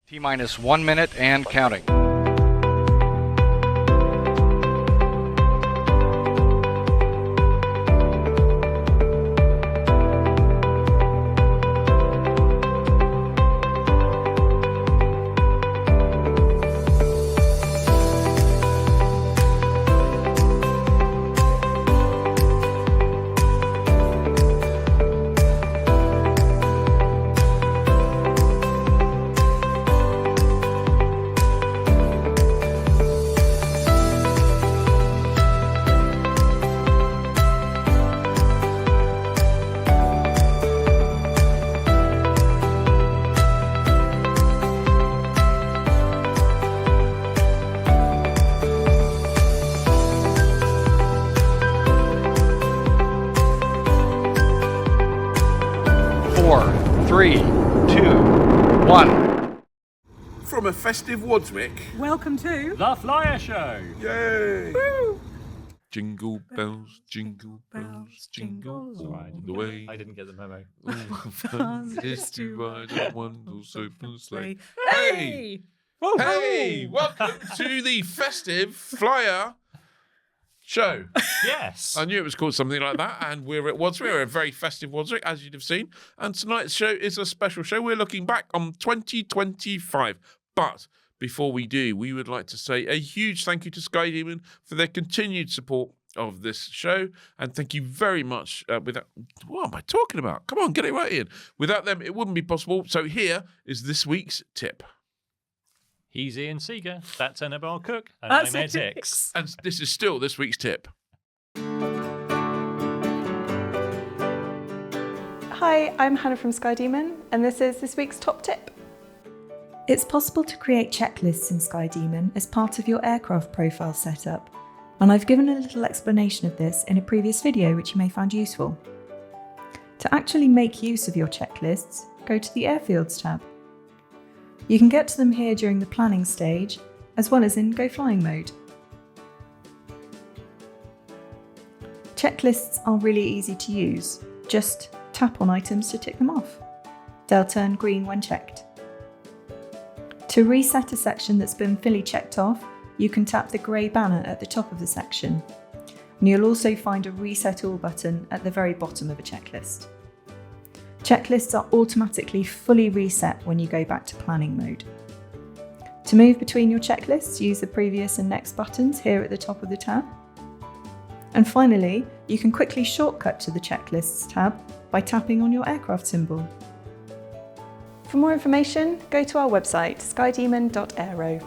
T-minus 1 minute and counting. Four, three, two, one. From a festive Wadswick. Welcome to The Flyer Show! Yay! Woo! Jingle bells, jingle Jingle all the way. I didn't get the memo. Is to ride a wonderful open sleigh. Hey! Whoa. Hey! Welcome to the festive Flyer Show. Yes. I knew it was called something like that, and we're at Wadswick. We're a very festive Wadswick, as you'd have seen. And tonight's show is a special show. We're looking back on 2025. But before we do, we would like to say a huge thank you to SkyDemon for their continued support of this show. And thank you very much. What am I talking about? Come on, get it right in. Without them, it wouldn't be possible. So here is this week's tip. He's Ian Seeger. That's Annabelle Cook. And That's I'm it. Ed Hicks. And this is still this week's tip. Hi, I'm Hannah from SkyDemon, and this is this week's top tip. It's possible to create checklists in SkyDemon as part of your aircraft profile setup, and I've given a little explanation of this in a previous video which you may find useful. To actually make use of your checklists, go to the Airfields tab. You can get to them here during the planning stage, as well as in Go Flying mode. Checklists are really easy to use. Just tap on items to tick them off. They'll turn green when checked. To reset a section that's been fully checked off, you can tap the grey banner at the top of the section. And you'll also find a Reset All button at the very bottom of a checklist. Checklists are automatically fully reset when you go back to planning mode. To move between your checklists, use the previous and next buttons here at the top of the tab. And finally, you can quickly shortcut to the checklists tab by tapping on your aircraft symbol. For more information, go to our website, skydemon.aero.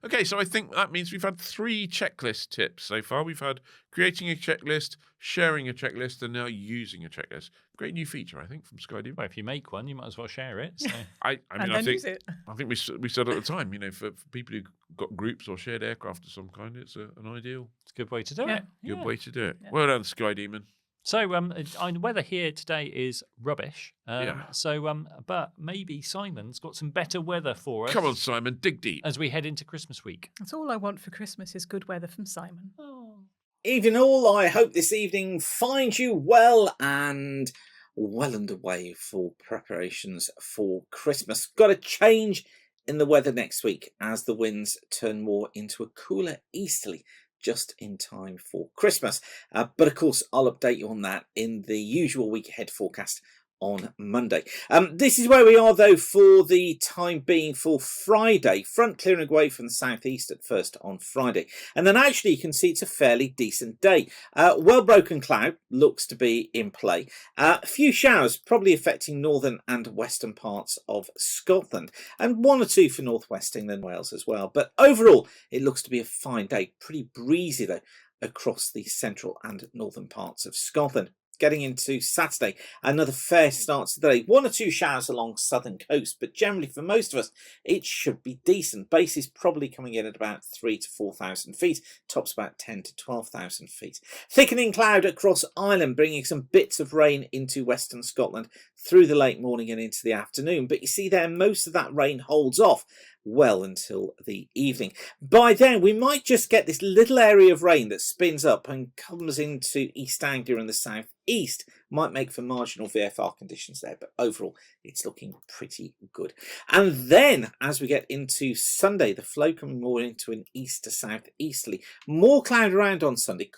Okay, so I think that means we've had 3 checklist tips so far. We've had creating a checklist, sharing a checklist, and now using a checklist. Great new feature, I think, from SkyDemon. Well, if you make one, you might as well share it. So. I think use it. I think we said at the time, for people who've got groups or shared aircraft of some kind, it's an ideal, It's a good way to do Yeah. it. good way to do it. Yeah. Well done, SkyDemon. So, the weather here today is rubbish. Yeah. So, but maybe Simon's got some better weather for us. Come on, Simon, dig deep. As we head into Christmas week. That's all I want for Christmas is good weather from Simon. Oh. Evening all, I hope this evening finds you well and well underway for preparations for Christmas. Got a change in the weather next week as the winds turn more into a cooler easterly just in time for Christmas. But of course, I'll update you on that in the usual week ahead forecast on Monday. This is where we are though for the time being for Friday. Front clearing away from the southeast at first on Friday, and then actually you can see it's a fairly decent day. Well broken cloud looks to be in play. A few showers probably affecting northern and western parts of Scotland, and 1 or 2 for northwest England, Wales as well. But overall it looks to be a fine day, pretty breezy though across the central and northern parts of Scotland. Getting into Saturday, another fair start to the day. 1 or 2 showers along southern coast, but generally for most of us, it should be decent. Base is probably coming in at about 3,000 to 4,000 feet. Tops about 10,000 to 12,000 feet. Thickening cloud across Ireland, bringing some bits of rain into western Scotland through the late morning and into the afternoon. But you see there, most of that rain holds off well until the evening. By then, we might just get this little area of rain that spins up and comes into East Anglia and the southeast might make for marginal VFR conditions there, but overall it's looking pretty good. And then as we get into Sunday, the flow coming more into an east to south easterly, more cloud around on Sunday.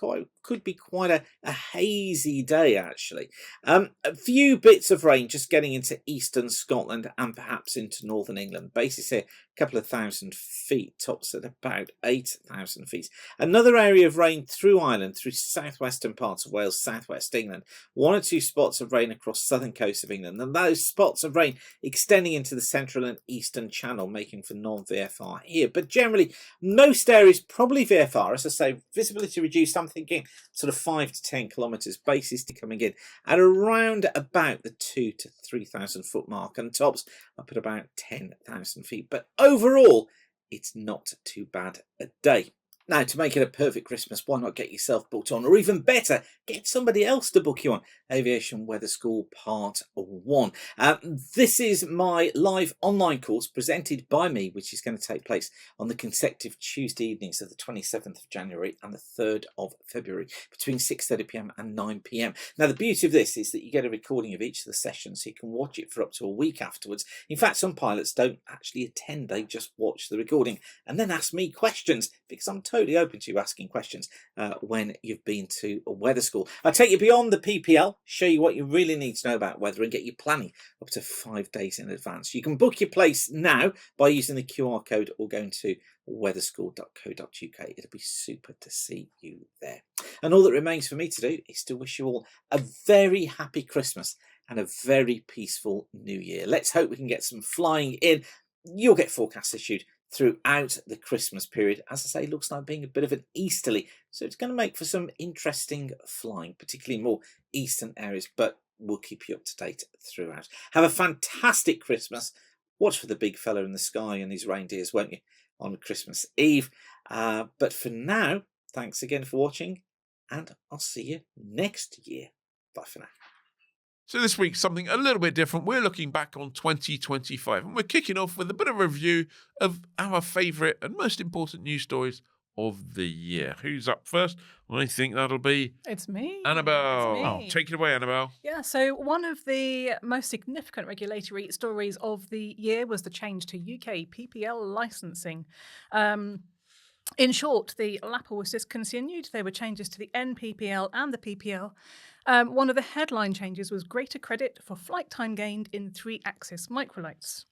Could be quite a hazy day actually. A few bits of rain just getting into eastern Scotland and perhaps into northern England. Bases here, a couple of 1,000 feet, tops at about 8,000 feet. Another area of rain through Ireland, through southwestern parts of Wales, southwest England. 1 or 2 spots of rain across southern coast of England, and those spots of rain extending into the central and eastern channel, making for non-VFR here. But generally, most areas probably VFR. As I say, visibility reduced, I'm thinking sort of 5 to 10 kilometres, bases to coming in at around about the 2,000 to 3,000 foot mark, and tops up at about 10,000 feet. But overall, it's not too bad a day. Now, to make it a perfect Christmas, why not get yourself booked on, or even better, get somebody else to book you on Aviation Weather School Part 1. This is my live online course presented by me, which is going to take place on the consecutive Tuesday evenings of the 27th of January and the 3rd of February between 6:30 p.m. and 9 p.m. Now, the beauty of this is that you get a recording of each of the sessions, so you can watch it for up to a week afterwards. In fact, some pilots don't actually attend, they just watch the recording and then ask me questions, because I'm totally open to you asking questions when you've been to a weather school. I'll take you beyond the PPL, show you what you really need to know about weather, and get you planning up to 5 days in advance. You can book your place now by using the QR code or going to weatherschool.co.uk. It'll be super to see you there. And all that remains for me to do is to wish you all a very happy Christmas and a very peaceful New Year. Let's hope we can get some flying in. You'll get forecasts issued throughout the Christmas period. As I say, looks like being a bit of an easterly, so it's going to make for some interesting flying, particularly more eastern areas, but we'll keep you up to date throughout. Have a fantastic Christmas. Watch for the big fella in the sky and his reindeers, won't you, on Christmas Eve? But for now, thanks again for watching, and I'll see you next year. Bye for now. So this week, something a little bit different. We're looking back on 2025, and we're kicking off with a bit of a review of our favourite and most important news stories of the year. Who's up first? I think that'll be It's me. Annabelle. It's me. Take it away, Annabelle. Yeah, so one of the most significant regulatory stories of the year was the change to UK PPL licensing. In short, the LAPA was discontinued. There were changes to the NPPL and the PPL. One of the headline changes was greater credit for flight time gained in 3-axis microlights.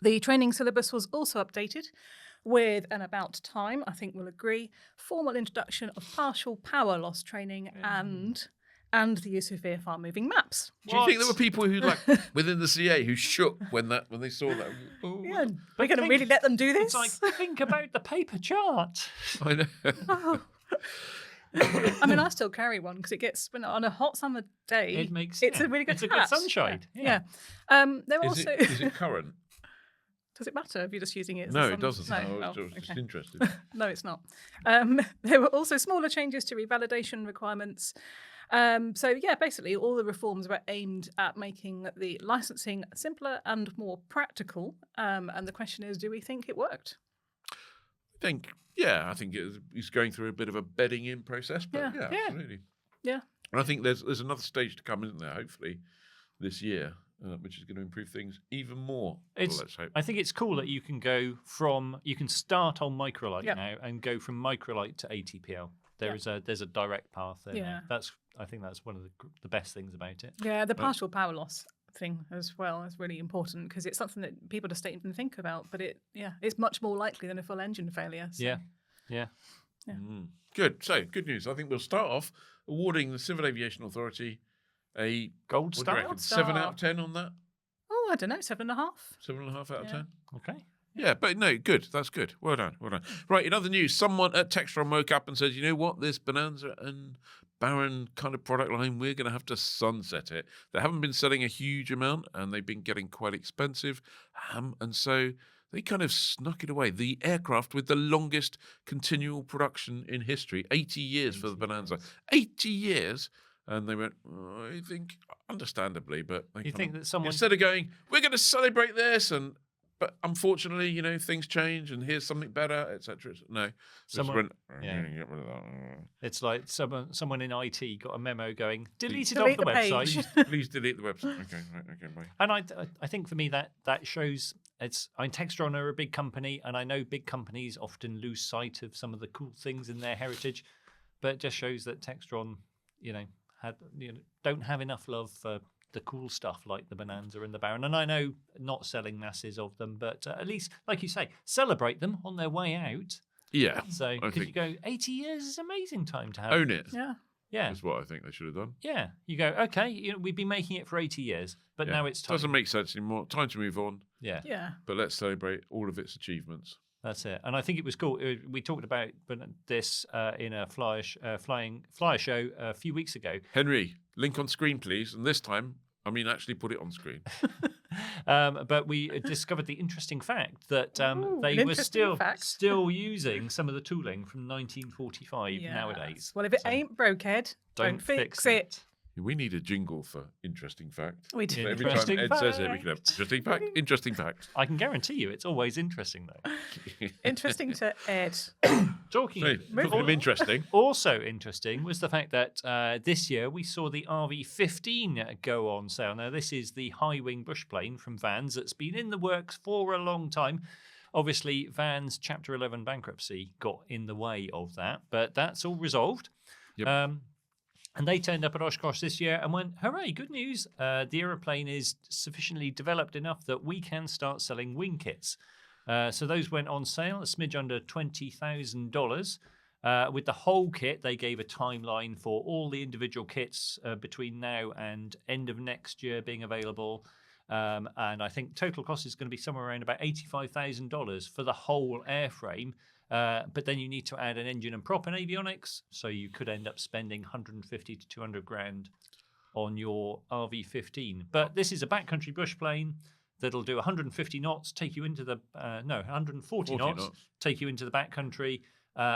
The training syllabus was also updated with an about time, I think we'll agree, formal introduction of partial power loss training and the use of VFR moving maps. Do you think there were people who, like, within the CA who shook when they saw that? Oh, Yeah, we're going to really let them do this? It's like, think about the paper chart. I know. Oh. I mean, I still carry one because it gets, when on a hot summer day, It makes it's a really good It's a hat. good sunshine. Yeah. There Is also it current? does it matter if you're just using it? As No, a it doesn't. No, I was oh, just okay. interested. No, it's not. There were also smaller changes to revalidation requirements. So yeah, basically all the reforms were aimed at making the licensing simpler and more practical. And the question is, do we think it worked? I think it's going through a bit of a bedding in process, but yeah, Yeah. absolutely. Yeah. And I think there's another stage to come, isn't there? Hopefully, this year, which is going to improve things even more. Let's hope. I think it's cool that you can start on microlight Yep. now and go from microlight to ATPL. There's a direct path there. Yeah. Now. I think that's one of the best things about it. Yeah, the partial power loss thing as well is really important because it's something that people just don't even think about, but it's much more likely than a full engine failure. So. Yeah. Yeah. Good. So, good news. I think we'll start off awarding the Civil Aviation Authority a Gold what do you star. reckon, Gold 7 star. out of 10 on that? Oh, I don't know, 7.5. 7.5 out of Yeah. 10? Okay. Yeah, but no, good. That's good. Well done. Right, in other news, someone at Textron woke up and says, you know what, this Bonanza and Baron kind of product line, we're going to have to sunset it. They haven't been selling a huge amount and they've been getting quite expensive. And so they kind of snuck it away. The aircraft with the longest continual production in history, 80 years for the Bonanza. 80 years. And they went, I think, understandably, but they You think that someone... instead of going, we're going to celebrate this and But unfortunately, you know, things change, and here's something better, etc. No, Someone- just went, yeah. get rid of that. It's like someone in IT got a memo going, delete it Delete off the the page. website. Please delete the website. Okay, right, okay, bye. And I think for me that shows Textron are a big company, and I know big companies often lose sight of some of the cool things in their heritage, but it just shows that Textron, don't have enough love for the cool stuff like the Bonanza and the Baron. And I know not selling masses of them, but at least, like you say, celebrate them on their way out. Yeah, So because you think go, 80 years is an amazing time to have. own it. Yeah. Yeah. That's what I think they should have done. Yeah. You go, okay, we've been making it for 80 years, but Yeah. now it's time. Doesn't make sense anymore. Time to move on. Yeah. Yeah. But let's celebrate all of its achievements. That's it. And I think it was cool. We talked about this in a flyer show a few weeks ago. Henry, link on screen, please. And this time, actually put it on screen. But we discovered the interesting fact that they an were interesting fact. still using some of the tooling from 1945 nowadays. Well, if it So ain't broke, Ed, don't fix it. We need a jingle for interesting fact. We do. Every time Interesting Ed says it, we can have fact. interesting fact, interesting fact. I can guarantee you it's always interesting, though. Interesting to Ed. Talking Hey, talking of interesting. Also interesting was the fact that this year we saw the RV-15 go on sale. Now, this is the high-wing bush plane from Vans that's been in the works for a long time. Obviously, Vans Chapter 11 bankruptcy got in the way of that, but that's all resolved. Yep. And they turned up at Oshkosh this year and went, hooray, good news. The aeroplane is sufficiently developed enough that we can start selling wing kits. So those went on sale, a smidge under $20,000. With the whole kit, they gave a timeline for all the individual kits between now and end of next year being available. And I think total cost is going to be somewhere around about $85,000 for the whole airframe. But then you need to add an engine and prop and avionics, so you could end up spending 150 to 200 grand on your RV-15. But this is a backcountry bush plane that'll do 150 knots, take you into the 140 knots, take you into the backcountry,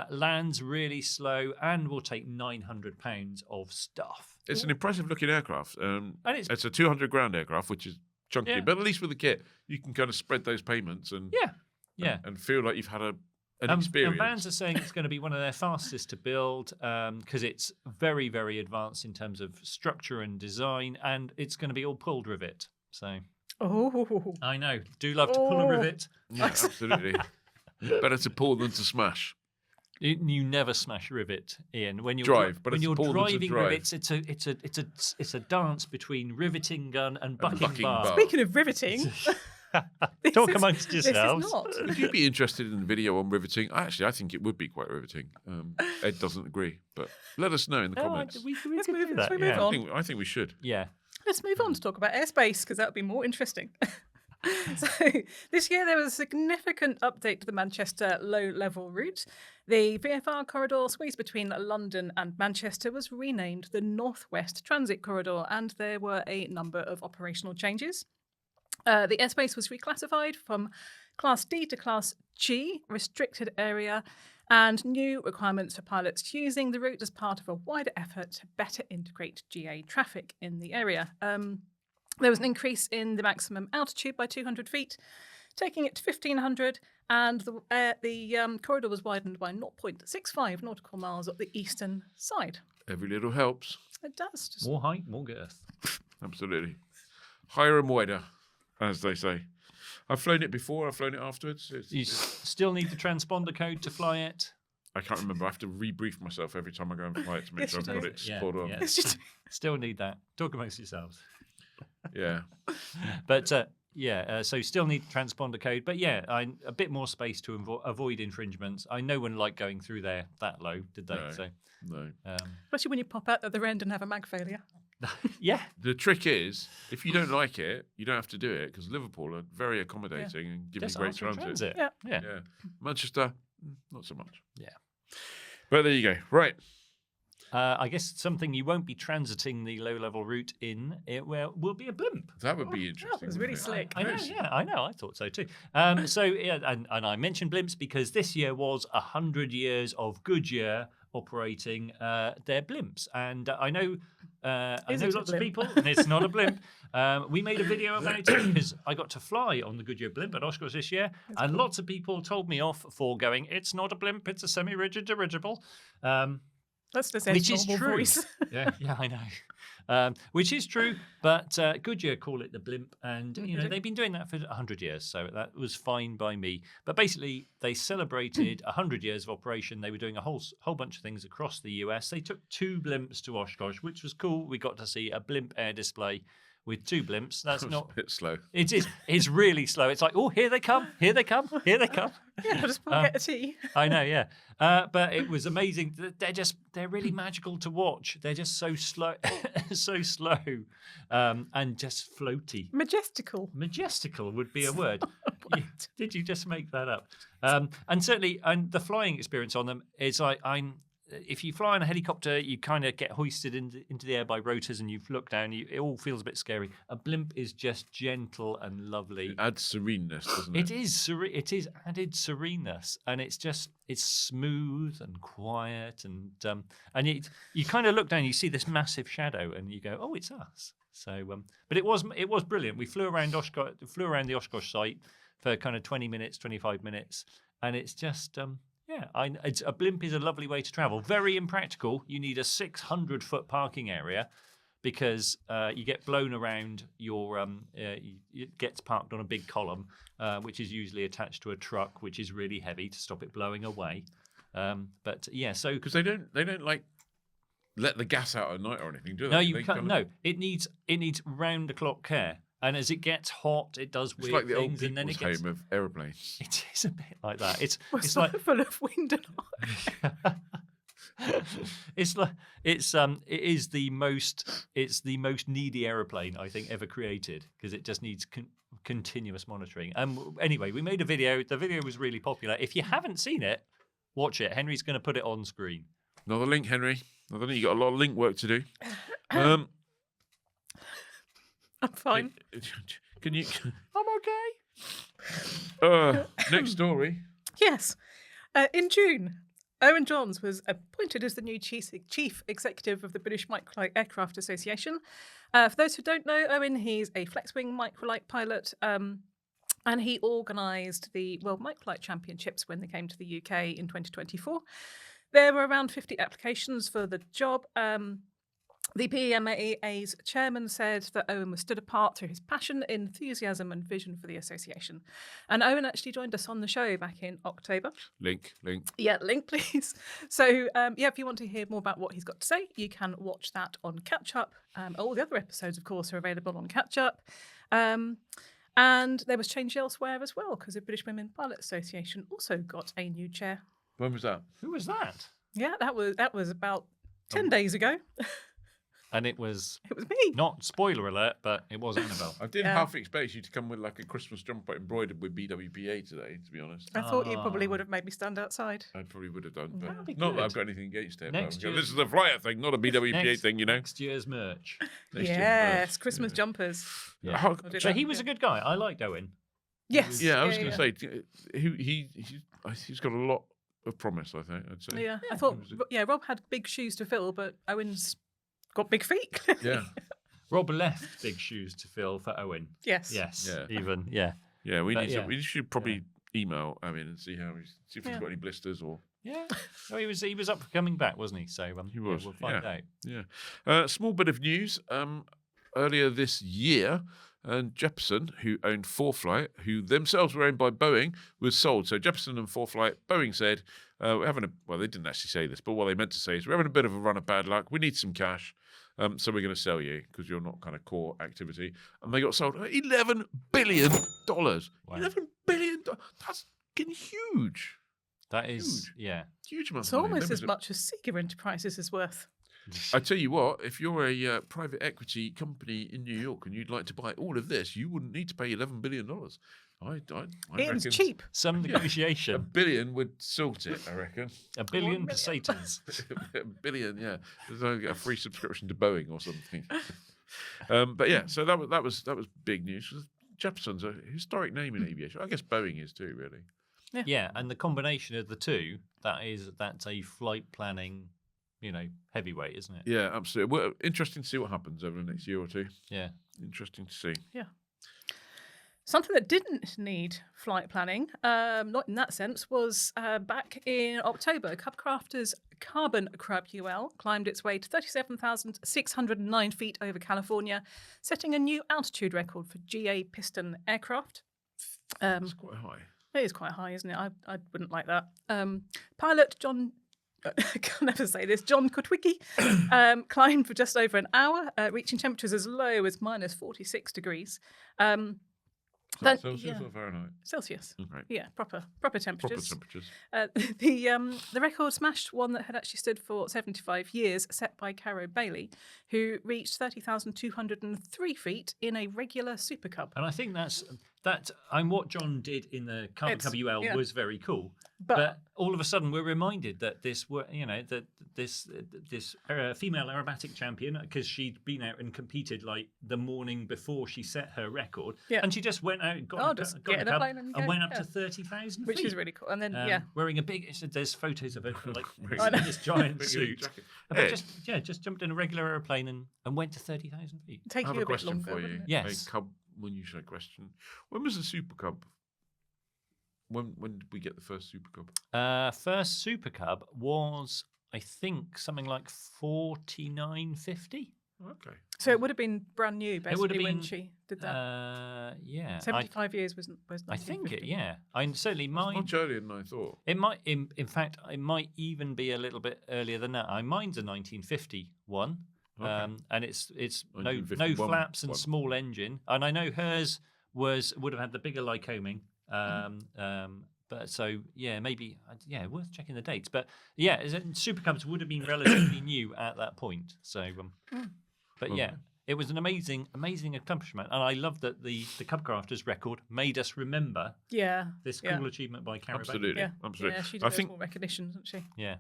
lands really slow, and will take 900 pounds of stuff. It's an impressive looking aircraft. And It's a 200 grand aircraft, which is chunky, Yeah. but at least with the kit, you can kind of spread those payments and and feel like you've had an experience. And Vans are saying it's going to be one of their fastest to build because it's very, very advanced in terms of structure and design, and it's going to be all pulled rivet. So I know, do love to pull a rivet. Yeah, absolutely. Better to pull than to smash. You never smash rivet, Ian. When you're Drive, but when it's you're pull them to driving drive. rivets, it's a dance between riveting gun and bucking bucking bar. bar. Speaking of riveting, Talk is- amongst yourselves. This is not. Would you be interested in a video on riveting? Actually, I think it would be quite riveting. Ed doesn't agree, but let us know in the comments. We Let's could move- do let's that. move Yeah. on. I think we should. Yeah. Let's move on to talk about airspace because that would be more interesting. So this year there was a significant update to the Manchester low-level route. The VFR corridor squeezed between London and Manchester was renamed the Northwest Transit Corridor, and there were a number of operational changes. The airspace was reclassified from Class D to Class G, restricted area, and new requirements for pilots using the route as part of a wider effort to better integrate GA traffic in the area. There was an increase in the maximum altitude by 200 feet, taking it to 1,500, and the corridor was widened by 0.65 nautical miles up the eastern side. Every little helps. It does. Just More height, more girth. Absolutely. Higher and wider, as they say. I've flown it before. I've flown it afterwards. You still need the transponder code to fly it. I can't remember. I have to rebrief myself every time I go and fly it to make Yes, sure I've you got do. it spot on. It's just Still need that. Talk amongst yourselves. Yeah. But so still need transponder code. But yeah, a bit more space to avoid infringements. I know one liked going through there that low, did they? No. So No. especially when you pop out at the end and have a mag failure. yeah, The trick is, if you don't like it, you don't have to do it because Liverpool are very accommodating and give just you great ask for transit. Yeah. Yeah. Yeah. Manchester, not so much. Yeah. But there you go. Right. I guess something you won't be transiting the low-level route in. It will be a blimp. That would be interesting. That was really wouldn't it? slick. I know, yeah, I know. I thought so too. So, yeah, and I mentioned blimps because this year was 100 years of Goodyear operating their blimps. And I know I Is know it a lots of blimp? people, and it's not a blimp. We made a video about it because I got to fly on the Goodyear Blimp at Oshkosh this year, and lots of people told me off for going, it's not a blimp, it's a semi-rigid dirigible. That's just Which Ed's is normal true. voice. Yeah, I know. Which is true, but Goodyear call it the blimp, and you know they've been doing that for 100 years, so that was fine by me. But basically, they celebrated 100 years of operation. They were doing a whole bunch of things across the US. They took 2 blimps to Oshkosh, which was cool. We got to see a blimp air display with 2 blimps. That's That was not. a bit slow. It is. It's really slow. It's like, oh, here they come, here they come, here they come. Yeah, just get a tea. I know, yeah. But it was amazing. They're really magical to watch. They're just so slow, so slow, and just floaty. Majestical. Majestical would be a word. Did you just make that up? And certainly, and the flying experience on them is like if you fly on a helicopter, you kind of get hoisted into the air by rotors, and you look down. It all feels a bit scary. A blimp is just gentle and lovely. It adds sereneness, doesn't it? It is it is added sereneness, and it's smooth and quiet, and you kind of look down, you see this massive shadow, and you go, oh, it's us. So, but it was brilliant. We flew around the Oshkosh site for kind of 20 minutes, 25 minutes, and it's just a blimp is a lovely way to travel. Very impractical. You need a 600-foot parking area because you get blown around your. It gets parked on a big column, which is usually attached to a truck, which is really heavy to stop it blowing away. But yeah, so Because they don't like let the gas out at night or anything, do they? no, you They can't. kinda- No, it needs round the clock care. And as it gets hot, it does It's weird like the old things, and then people's it gets. home of aeroplanes. It is a bit like that. It's We're like full of wind and it is the most needy aeroplane I think ever created because it just needs continuous monitoring. Anyway, we made a video. The video was really popular. If you haven't seen it, watch it. Henry's going to put it on screen. Another link, Henry. Another link. You got a lot of link work to do. I'm fine. Can you? I'm okay. Next story. Yes. In June, Owen Johns was appointed as the new chief executive of the British Microlight Aircraft Association. For those who don't know, Owen, he's a flex-wing microlight pilot, and he organised the World Microlight Championships when they came to the UK in 2024. There were around 50 applications for the job. The PMAA's chairman said that Owen was stood apart through his passion, enthusiasm and vision for the association. And Owen actually joined us on the show back in October. Link. Yeah, link please. So if you want to hear more about what he's got to say, you can watch that on Catch Up. All the other episodes, of course, are available on Catch Up. And there was change elsewhere as well, because the British Women Pilot Association also got a new chair. When was that? Who was that? Yeah, that was about 10 days ago. And it was It was me. not spoiler alert, but it was Annabelle. I didn't Yeah. half expect you to come with like a Christmas jumper embroidered with BWPA today, to be honest. I thought you probably Ah. would have made me stand outside. I probably would have done, but That'd be not that good. I've got anything against it. Next But I'm year- this is a flyer thing, not a BWPA thing, you know. Next year's merch. Next year. Yes, Christmas jumpers. Yeah. How- I'll do So that, he was yeah. a good guy. I liked Owen. Yes. Yeah, I was going to say he's got a lot of promise. I think I'd say. Yeah, I thought, Rob had big shoes to fill, but Owen's got big feet. clearly. Yeah, Rob left big shoes to fill for Owen. Yes. Yes. Yeah. Even. Yeah. yeah. We But need. yeah. We should probably email Owen and see if he's Yeah. got any blisters or. Yeah. No, he was up for coming back, wasn't he? So He was, we'll find out. Yeah. Small bit of news. Earlier this year, Jeppesen, who owned ForeFlight, who themselves were owned by Boeing, was sold. So Jeppesen and ForeFlight, Boeing said, we're having well, they didn't actually say this, but what they meant to say is we're having a bit of a run of bad luck. We need some cash. So we're going to sell you because you're not kind of core activity. And they got sold $11 billion. Wow. $11 billion. That's getting huge. That is, yeah. Huge amount It's of money. almost as Remember, much as Seeger Enterprises is worth. I tell you what, if you're a private equity company in New York and you'd like to buy all of this, you wouldn't need to pay $11 billion. I It's reckon cheap. Some a negotiation. billion would sort it, I reckon. $1 billion pesetas. A billion, yeah. There's get a free subscription to Boeing or something. But yeah, so that was big news. Jeppesen's a historic name in aviation. I guess Boeing is too, really. Yeah, and the combination of the two, that's a flight planning, heavyweight, isn't it? Yeah, absolutely. Well, interesting to see what happens over the next year or two. Yeah. Interesting to see. Something that didn't need flight planning, not in that sense, was back in October. CubCrafters Carbon Crab UL climbed its way to 37,609 feet over California, setting a new altitude record for GA piston aircraft. It's quite high. It is quite high, isn't it? I wouldn't like that. Pilot John, I can never say this, John Kotwicki, climbed for just over an hour, reaching temperatures as low as minus 46 degrees. Celsius or Fahrenheit? Celsius. Okay. Yeah, proper temperatures. Proper temperatures. The record smashed one that had actually stood for 75 years, set by Caro Bailey, who reached 30,203 feet in a regular Super Cub. And I think that what John did in the Carbon Cub UL was very cool. But all of a sudden, we're reminded that this female aerobatic champion, because she'd been out and competed like the morning before she set her record, and she just went out, got a cub, and went up to 30,000 feet, which is really cool. And then wearing a big. There's photos of her like this giant suit. But just jumped in a regular aeroplane and went to 30,000 feet. Take I have you a a bit question longer, for you. wouldn't it? Yes. A Cub, when you say question, when was the Super Cub? When did we get the first Super Cub? First Super Cub was, I think, something like 49.50. Okay. So it would have been brand new, basically, when been, she did that. Yeah. 75 years was I think 1950. I certainly mine. Much earlier than I thought. It might, in fact, it might even be a little bit earlier than that. Mine's a 1951, Okay. and it's no 1951 flaps and one. small engine, and I know hers would have had the bigger Lycoming. But so maybe worth checking the dates. But Super Cubs would have been relatively new at that point. So, but it was an amazing accomplishment, and I love that the CubCrafters record made us remember this cool achievement by Carol. Absolutely, Yeah. absolutely. Yeah, she I deserves think more recognition, doesn't she? Yeah.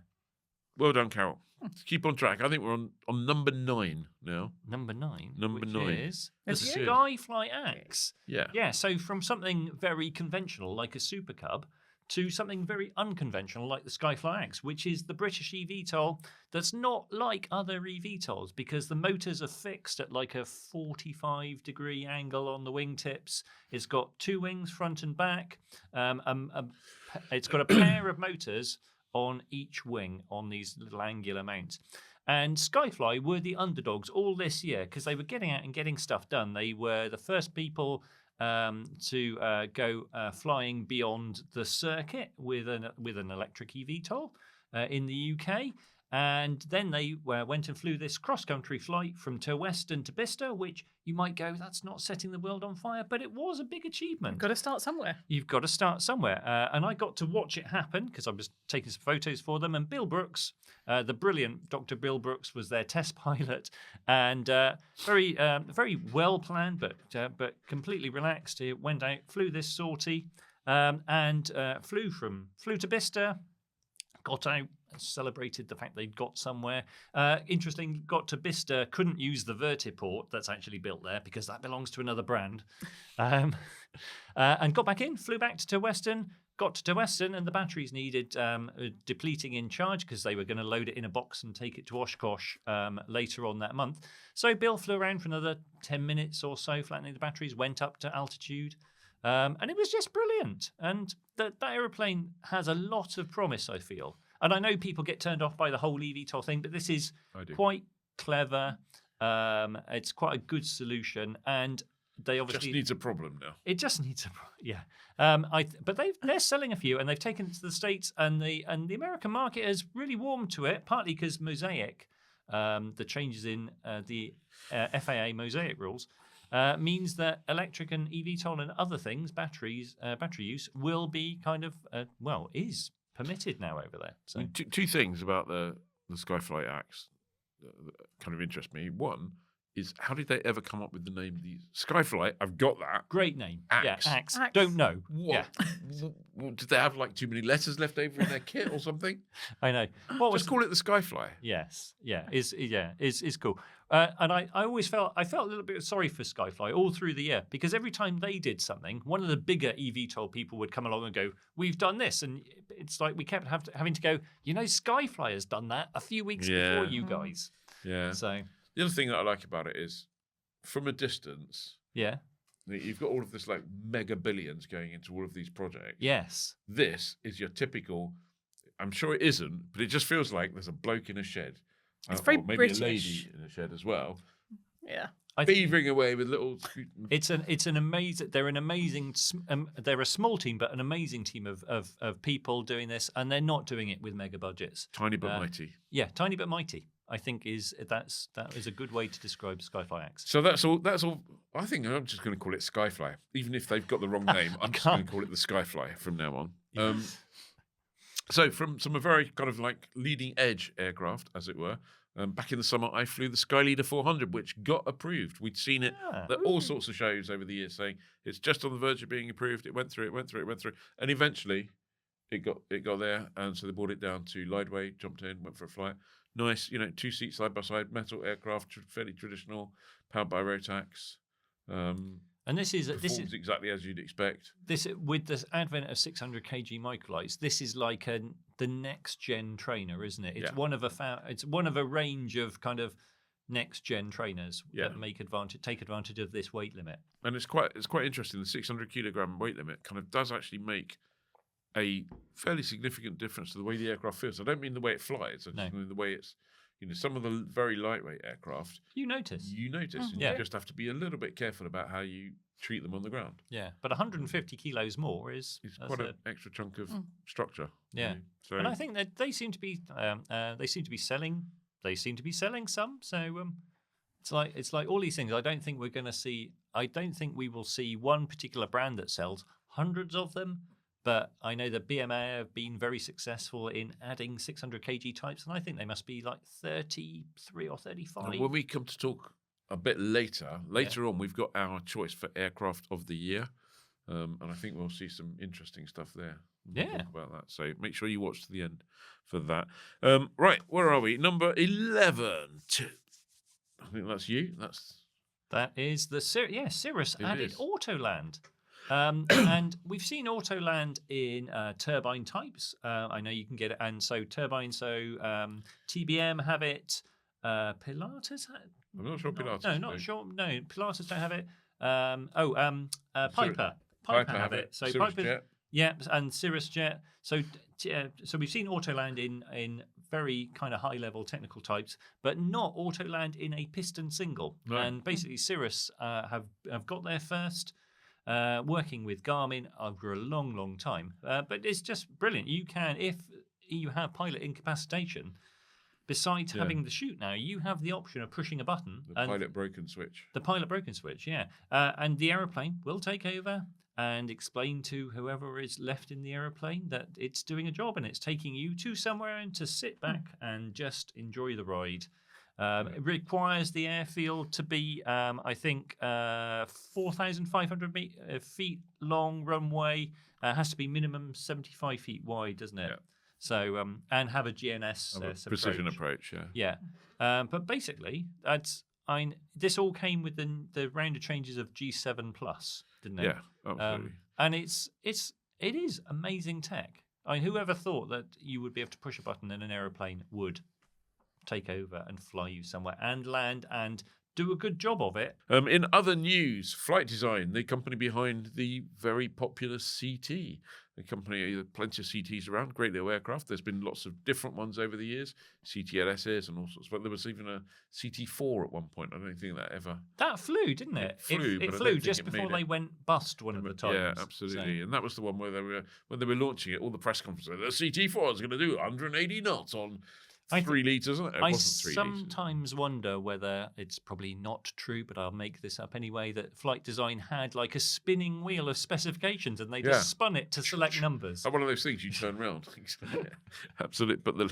well done, Carol. Keep on track. I think we're on number 9 now. Number 9. Number which 9 is the That's good. Skyfly Axe. Yeah. Yeah. So from something very conventional like a Super Cub to something very unconventional like the Skyfly Axe, which is the British eVTOL that's not like other eVTOLs because the motors are fixed at like a 45-degree angle on the wingtips. It's got 2 wings, front and back. It's got a pair of motors on each wing on these little angular mounts. And Skyfly were the underdogs all this year because they were getting out and getting stuff done. They were the first people to go flying beyond the circuit with an electric eVTOL in the UK. And then they went and flew this cross-country flight from Western to Bicester, which you might go, that's not setting the world on fire, but it was a big achievement. You've got to start somewhere. You've got to start somewhere. And I got to watch it happen because I was taking some photos for them. And Bill Brooks, the brilliant Dr. Bill Brooks, was their test pilot. And very well planned, but completely relaxed. He went out, flew this sortie, and flew to Bicester, got out, celebrated the fact they'd got somewhere. Interesting, got to Bicester, couldn't use the vertiport that's actually built there because that belongs to another brand. And got back in, flew back to Western, got to Western, and the batteries needed depleting in charge because they were going to load it in a box and take it to Oshkosh later on that month. So Bill flew around for another 10 minutes or so, flattening the batteries, went up to altitude. And it was just brilliant. And that aeroplane has a lot of promise, I feel. And I know people get turned off by the whole eVTOL thing, but this is quite clever. It's quite a good solution, and they obviously just needs a problem now. It just needs but they're selling a few, and they've taken it to the States, and the American market has really warmed to it. Partly because Mosaic, the changes in the FAA Mosaic rules. Means that electric and eVTOL and other things, battery use, will be kind of is permitted now over there. So Two things about the Skyfly Axe that kind of interest me. One, is how did they ever come up with the name of these? Skyfly, I've got that. Great name. Axe. Yeah, Axe. Axe. Don't know. What? Yeah, Did they have like too many letters left over in their kit or something? I know. What was Just call it the Skyfly. Yes, is cool. And I always felt a little bit sorry for Skyfly all through the year because every time they did something, one of the bigger eVTOL people would come along and go, "We've done this," and it's like we kept having to go. Skyfly has done that a few weeks before you guys. Yeah. So The other thing that I like about it is, from a distance, yeah, you've got all of this like mega billions going into all of these projects. yes, This is your typical. I'm sure it isn't, but it just feels like there's a bloke in a shed. It's very or maybe British. a lady in a shed as well, Yeah. beavering away with little. it's an amazing. They're an amazing. They're a small team, but an amazing team of people doing this, and they're not doing it with mega budgets. Tiny but mighty. Yeah, tiny but mighty. I think that is a good way to describe Skyfly Axe. So that's all. That's all. I think I'm just going to call it Skyfly, even if they've got the wrong name. I'm just going to call it the Skyfly from now on. So from a very kind of like leading edge aircraft, as it were. Back in the summer, I flew the Skyleader 400, which got approved. We'd seen it at all sorts of shows over the years, saying it's just on the verge of being approved. It went through, and eventually, it got there, and so they brought it down to Lideway, jumped in, went for a flight. Nice, 2 seats side by side, metal aircraft, fairly traditional, powered by Rotax. And this is Performs exactly as you'd expect. this with the advent of 600 kg microlights. This is like the next gen trainer, isn't it? It's one of a range of kind of next gen trainers that take advantage of this weight limit. And it's quite interesting. The 600 kilogram weight limit kind of does actually make a fairly significant difference to the way the aircraft feels. I don't mean the way it flies. I just mean the way it's. Some of the very lightweight aircraft. You notice. And you just have to be a little bit careful about how you treat them on the ground. Yeah, but 150 kilos more is quite an extra chunk of structure. Yeah, So, and I think that they seem to be selling. They seem to be selling some. So it's like all these things. I don't think we will see one particular brand that sells hundreds of them. But I know that BMA have been very successful in adding 600 kg types, and I think they must be like 33 or 35. when we come to talk a bit later on, we've got our choice for aircraft of the year, and I think we'll see some interesting stuff there. We'll talk about that. So make sure you watch to the end for that. Right, where are we? Number 11. I think that's you. That is the Cirrus added is. Autoland. And we've seen Autoland in turbine types. I know you can get it, and so turbine. So TBM have it. Pilatus. I'm not sure Pilatus. No, not sure. No, Pilatus don't have it. Piper. Piper have it. So Cirrus Piper. Jet. Yeah, and Cirrus Jet. So we've seen Autoland in very kind of high level technical types, but not Autoland in a piston single. No. And basically, Cirrus have got there first. Working with Garmin over a long time. But it's just brilliant. You can, if you have pilot incapacitation, besides having the chute now, you have the option of pushing a button. The pilot broken switch. The pilot broken switch, yeah. And the aeroplane will take over and explain to whoever is left in the aeroplane that it's doing a job and it's taking you to somewhere and to sit back and just enjoy the ride. It requires the airfield to be, I think, 4,500 feet long runway. Has to be minimum 75 feet wide, doesn't it? Yeah. So, and have a GNS precision approach. Yeah. But basically, this all came with the round of changes of G7 Plus, didn't it? Yeah, absolutely. And it is amazing tech. I mean, whoever thought that you would be able to push a button and an aeroplane would take over and fly you somewhere and land and do a good job of it. In other news, Flight Design, the company behind the very popular CT. The company, plenty of CTs around, great little aircraft. There's been lots of different ones over the years, CTLSs and all sorts. But there was even a CT4 at one point. I don't think that ever... That flew, didn't it? It flew just before they went bust one of the times. Yeah, absolutely. So. And that was the one where when they were launching it, all the press conferences, the CT4 is going to do 180 knots on 3 litres, isn't it? It I wasn't 3 litres. sometimes wonder whether it's probably not true, but I'll make this up anyway, that Flight Design had like a spinning wheel of specifications and they just spun it to select numbers. One of those things you turn around. Absolutely. But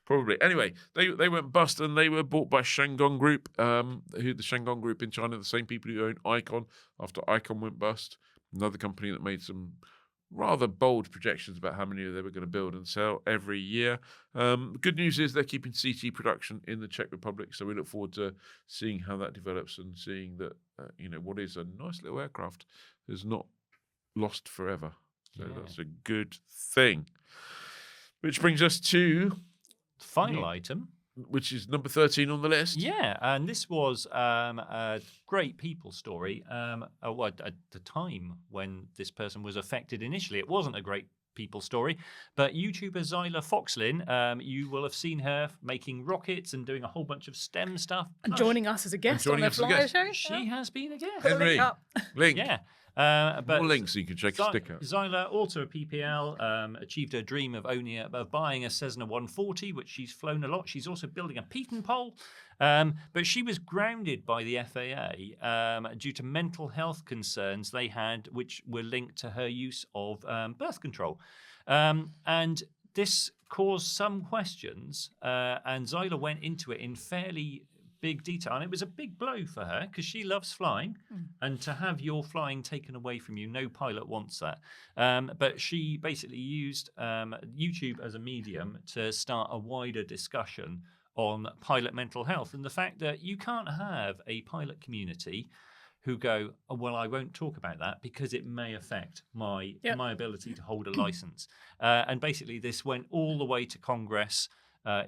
probably. Anyway, they went bust and they were bought by Shandong Group, the Shandong Group in China, the same people who own Icon after Icon went bust. Another company that made some rather bold projections about how many they were going to build and sell every year. The good news is they're keeping CT production in the Czech Republic, so we look forward to seeing how that develops and seeing that what is a nice little aircraft is not lost forever. So that's a good thing. Which brings us to Final item, which is number 13 on the list. Yeah, and this was a great people story. At the time when this person was affected initially, it wasn't a great people story, but YouTuber Zyla Foxlin, you will have seen her making rockets and doing a whole bunch of STEM stuff. And joining us as a guest on the Flyer Show. She has been a guest. Henry, link. Yeah. More links so you can check your sticker. Zyla, also a PPL, achieved her dream of buying a Cessna 140, which she's flown a lot. She's also building a piton pole, but she was grounded by the FAA due to mental health concerns they had, which were linked to her use of birth control. And this caused some questions, and Zyla went into it in fairly big detail, and it was a big blow for her because she loves flying, and to have your flying taken away from you, no pilot wants that. But she basically used YouTube as a medium to start a wider discussion on pilot mental health and the fact that you can't have a pilot community who go, oh, well, I won't talk about that because it may affect my ability to hold a license. And basically this went all the way to Congress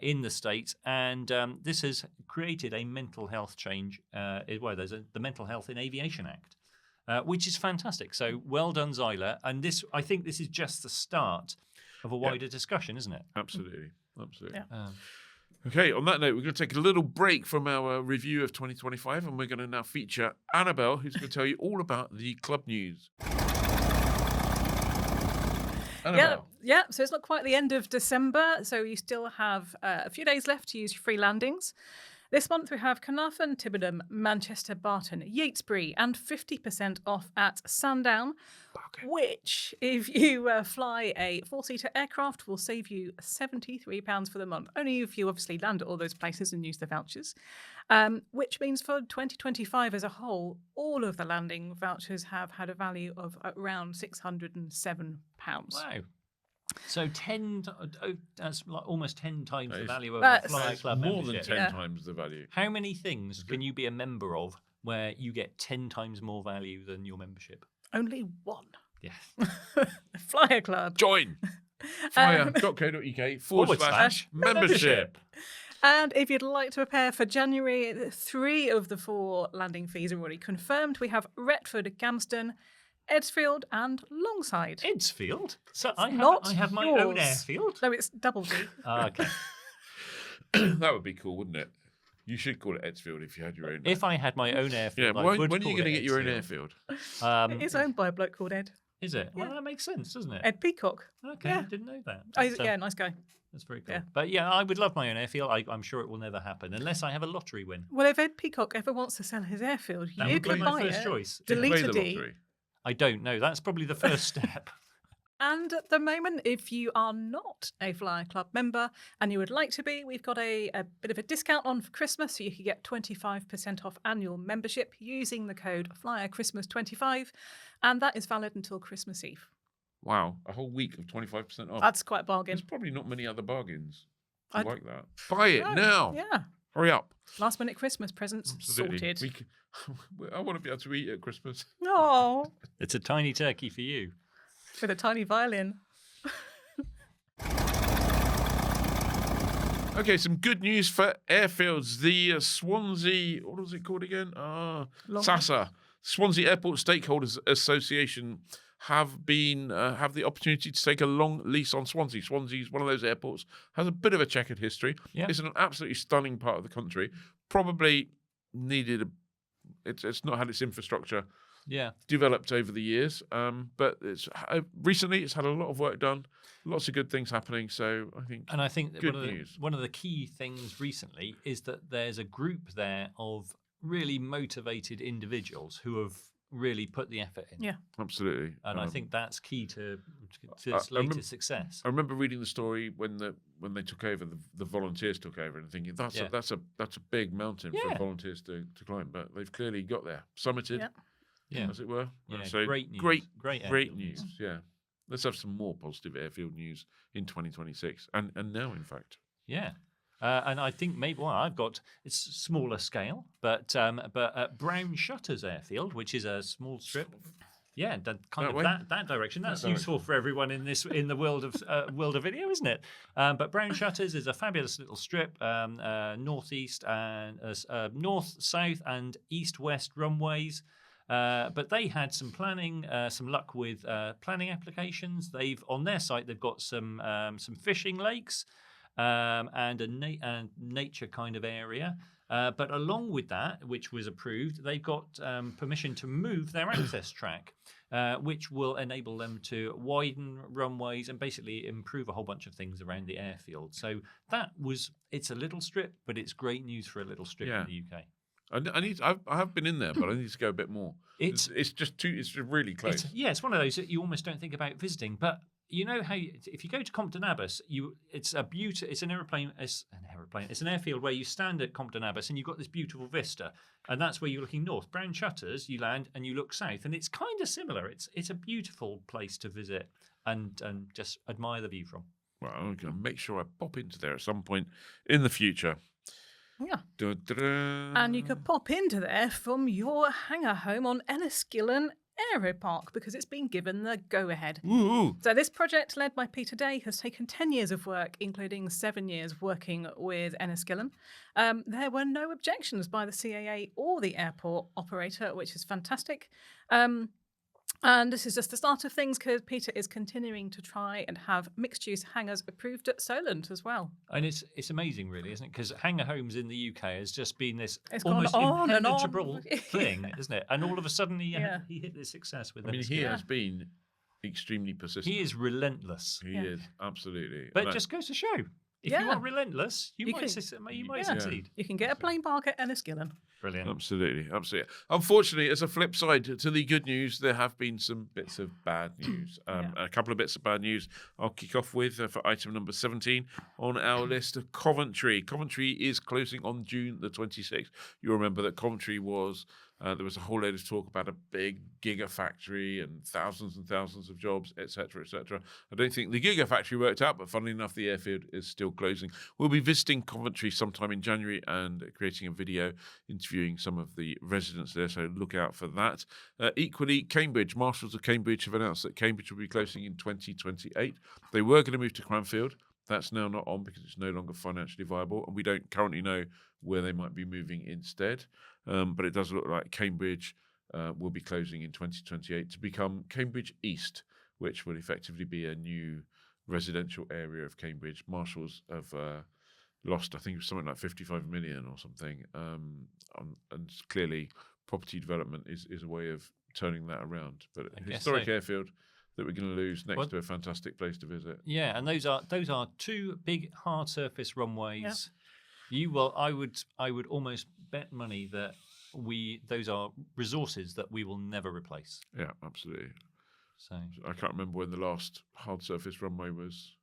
in the States, and this has created a mental health change. There's the Mental Health in Aviation Act, which is fantastic. So well done, Zyla. And I think this is just the start of a wider discussion, isn't it? Absolutely. Yeah. Okay, on that note, we're going to take a little break from our review of 2025, and we're going to now feature Annabelle, who's going to tell you all about the club news. Yeah, so it's not quite the end of December, so you still have a few days left to use your free landings. This month we have Carnarvon, Tiverton, Manchester, Barton, Yatesbury, and 50% off at Sandown, which, if you fly a 4-seater aircraft, will save you £73 for the month. Only if you obviously land at all those places and use the vouchers. Which means for 2025 as a whole, all of the landing vouchers have had a value of around £607. Wow. So that's like almost 10 times the value of a Flyer Club more membership. than 10 times the value. How many things can you be a member of where you get 10 times more value than your membership? Only one. Yes. Flyer Club. Join flyer.co.uk/membership. And if you'd like to prepare for January, 3 of the 4 landing fees are already confirmed. We have Retford, Gamston, Edsfield and Longside. Edsfield? So I have my yours. own airfield? No, it's double D. Okay. That would be cool, wouldn't it? You should call it Edsfield if you had your own. If I had my own airfield, when are you going to get your own airfield? It is owned by a bloke called Ed. Is it? Yeah. Well, that makes sense, doesn't it? Ed Peacock. Okay, Yeah. I didn't know that. Oh, yeah, nice guy. That's very cool. Yeah. But yeah, I would love my own airfield. I'm sure it will never happen unless I have a lottery win. Well, if Ed Peacock ever wants to sell his airfield, That you would be can my buy first it. choice. Delete Play a the D. lottery. I don't know. That's probably the first step. And at the moment, if you are not a Flyer Club member and you would like to be, we've got a bit of a discount on for Christmas, so you can get 25% off annual membership using the code FlyerChristmas25, and that is valid until Christmas Eve. Wow, a whole week of 25% off. That's quite a bargain. There's probably not many other bargains I'd- like that. Buy it Oh, now. Yeah. Hurry up. Last minute Christmas presents Absolutely. sorted. I want to be able to eat at Christmas. Oh, It's a tiny turkey for you. with a tiny violin. Okay, some good news for airfields. The Swansea, what was it called again? SASA, Swansea Airport Stakeholders Association, have the opportunity to take a long lease on Swansea. Swansea is one of those airports, has a bit of a checkered history. Yeah. It's an absolutely stunning part of the country. Probably needed it's not had its infrastructure developed over the years. But recently it's had a lot of work done, lots of good things happening. So I think, And I think that good news. one of the key things recently is that there's a group there of really motivated individuals who have really put the effort in. Yeah. Absolutely. And I think that's key to its latest success. I remember reading the story when they took over, the volunteers took over, and thinking that's a big mountain for volunteers to climb. But they've clearly got there, summited, as it were. Yeah, So great news. Great airfield news. Yeah. Let's have some more positive airfield news in 2026, and now, in fact. Yeah. And I think maybe I've got it's smaller scale, but at Brown Shutters Airfield, which is a small strip, that direction. That's useful for everyone in the world of video, isn't it? But Brown Shutters is a fabulous little strip, northeast and north, south, and east-west runways. But they had some planning, some luck with planning applications. On their site they've got some fishing lakes. And a nature kind of area. But along with that, which was approved, they've got permission to move their access track, which will enable them to widen runways and basically improve a whole bunch of things around the airfield. So it's a little strip, but it's great news for a little strip in the UK. I have been in there, but I need to go a bit more. It's really close. It's one of those that you almost don't think about visiting, but you know how if you go to Compton Abbas, it's an airfield where you stand at Compton Abbas and you've got this beautiful vista, and that's where you're looking north. Brown Shutters, you land and you look south, and it's kind of similar. It's a beautiful place to visit and just admire the view from. Well, I'm going to make sure I pop into there at some point in the future. Yeah. Da-da-da. And you could pop into there from your hangar home on Enniskillen Aeropark because it's been given the go-ahead. Ooh. So this project, led by Peter Day, has taken 10 years of work, including 7 years working with Enniskillen. There were no objections by the CAA or the airport operator, which is fantastic. And this is just the start of things because Peter is continuing to try and have mixed-use hangars approved at Solent as well. And it's amazing, really, isn't it? Because hangar homes in the UK has just been this It's almost gone on and on. impenetrable thing, isn't it? And all of a sudden he hit this success with He has been extremely persistent. He is relentless. He is, absolutely. But it just goes to show, if you are relentless, you might succeed. You can get a plane park at Enniskillen. Brilliant. Absolutely. Unfortunately, as a flip side to the good news, there have been some bits of bad news. A couple of bits of bad news I'll kick off with for item number 17 on our list of Coventry. Coventry is closing on June the 26th. You remember that Coventry was... there was a whole load of talk about a big gigafactory and thousands of jobs, etc., etc. I don't think the gigafactory worked out, but funnily enough, the airfield is still closing. We'll be visiting Coventry sometime in January and creating a video interviewing some of the residents there, so look out for that. Equally, Cambridge, Marshals of Cambridge have announced that Cambridge will be closing in 2028. They were going to move to Cranfield. That's now not on because it's no longer financially viable, and we don't currently know where they might be moving instead. But it does look like Cambridge will be closing in 2028 to become Cambridge East, which will effectively be a new residential area of Cambridge. Marshals have lost, I think it was something like 55 million or something. And clearly property development is a way of turning that around. But a historic airfield that we're going to lose next to a fantastic place to visit. Yeah, and those are two big hard surface runways. Yeah. I would almost bet money that those are resources that we will never replace. Yeah, absolutely. So I can't remember when the last hard surface runway was.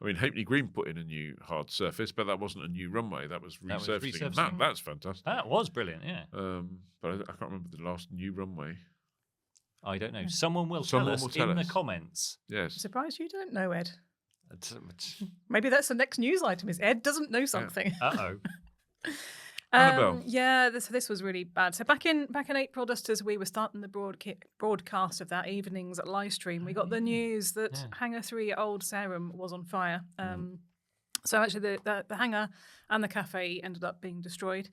I mean, Hapney Green put in a new hard surface, but that wasn't a new runway. That was resurfacing. That's fantastic. That was brilliant, yeah. But I can't remember the last new runway. I don't know. Someone will tell us in the comments. Yes. I'm surprised you don't know, Ed. It's Maybe that's the next news item is Ed doesn't know something. Uh-oh. Annabelle. Yeah, this was really bad. So back in April, just as we were starting the broadcast of that evening's live stream, we got the news that Hangar 3 Old Sarum was on fire. So actually the hangar and the cafe ended up being destroyed.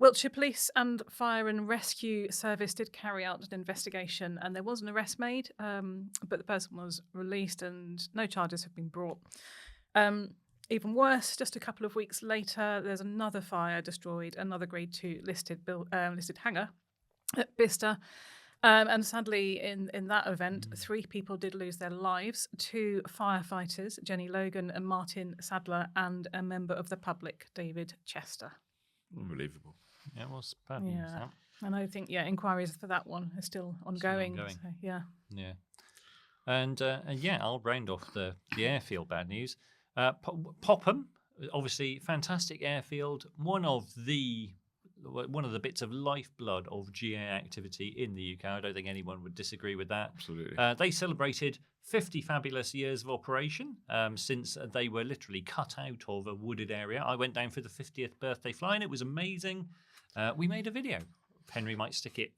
Wiltshire Police and Fire and Rescue Service did carry out an investigation and there was an arrest made, but the person was released and no charges have been brought. Even worse, just a couple of weeks later, there's another fire destroyed, another Grade 2 listed hangar at Bicester. And sadly, in that event, 3 people did lose their lives. 2 firefighters, Jenny Logan and Martin Sadler, and a member of the public, David Chester. Unbelievable. Yeah, it was bad news. Yeah. That. And I think, inquiries for that one are still ongoing. ongoing. So, yeah. Yeah. And I'll round off the airfield bad news. Popham, obviously, fantastic airfield. One of the bits of lifeblood of GA activity in the UK. I don't think anyone would disagree with that. Absolutely. They celebrated 50 fabulous years of operation since they were literally cut out of a wooded area. I went down for the 50th birthday flying. It was amazing. We made a video. Henry might stick it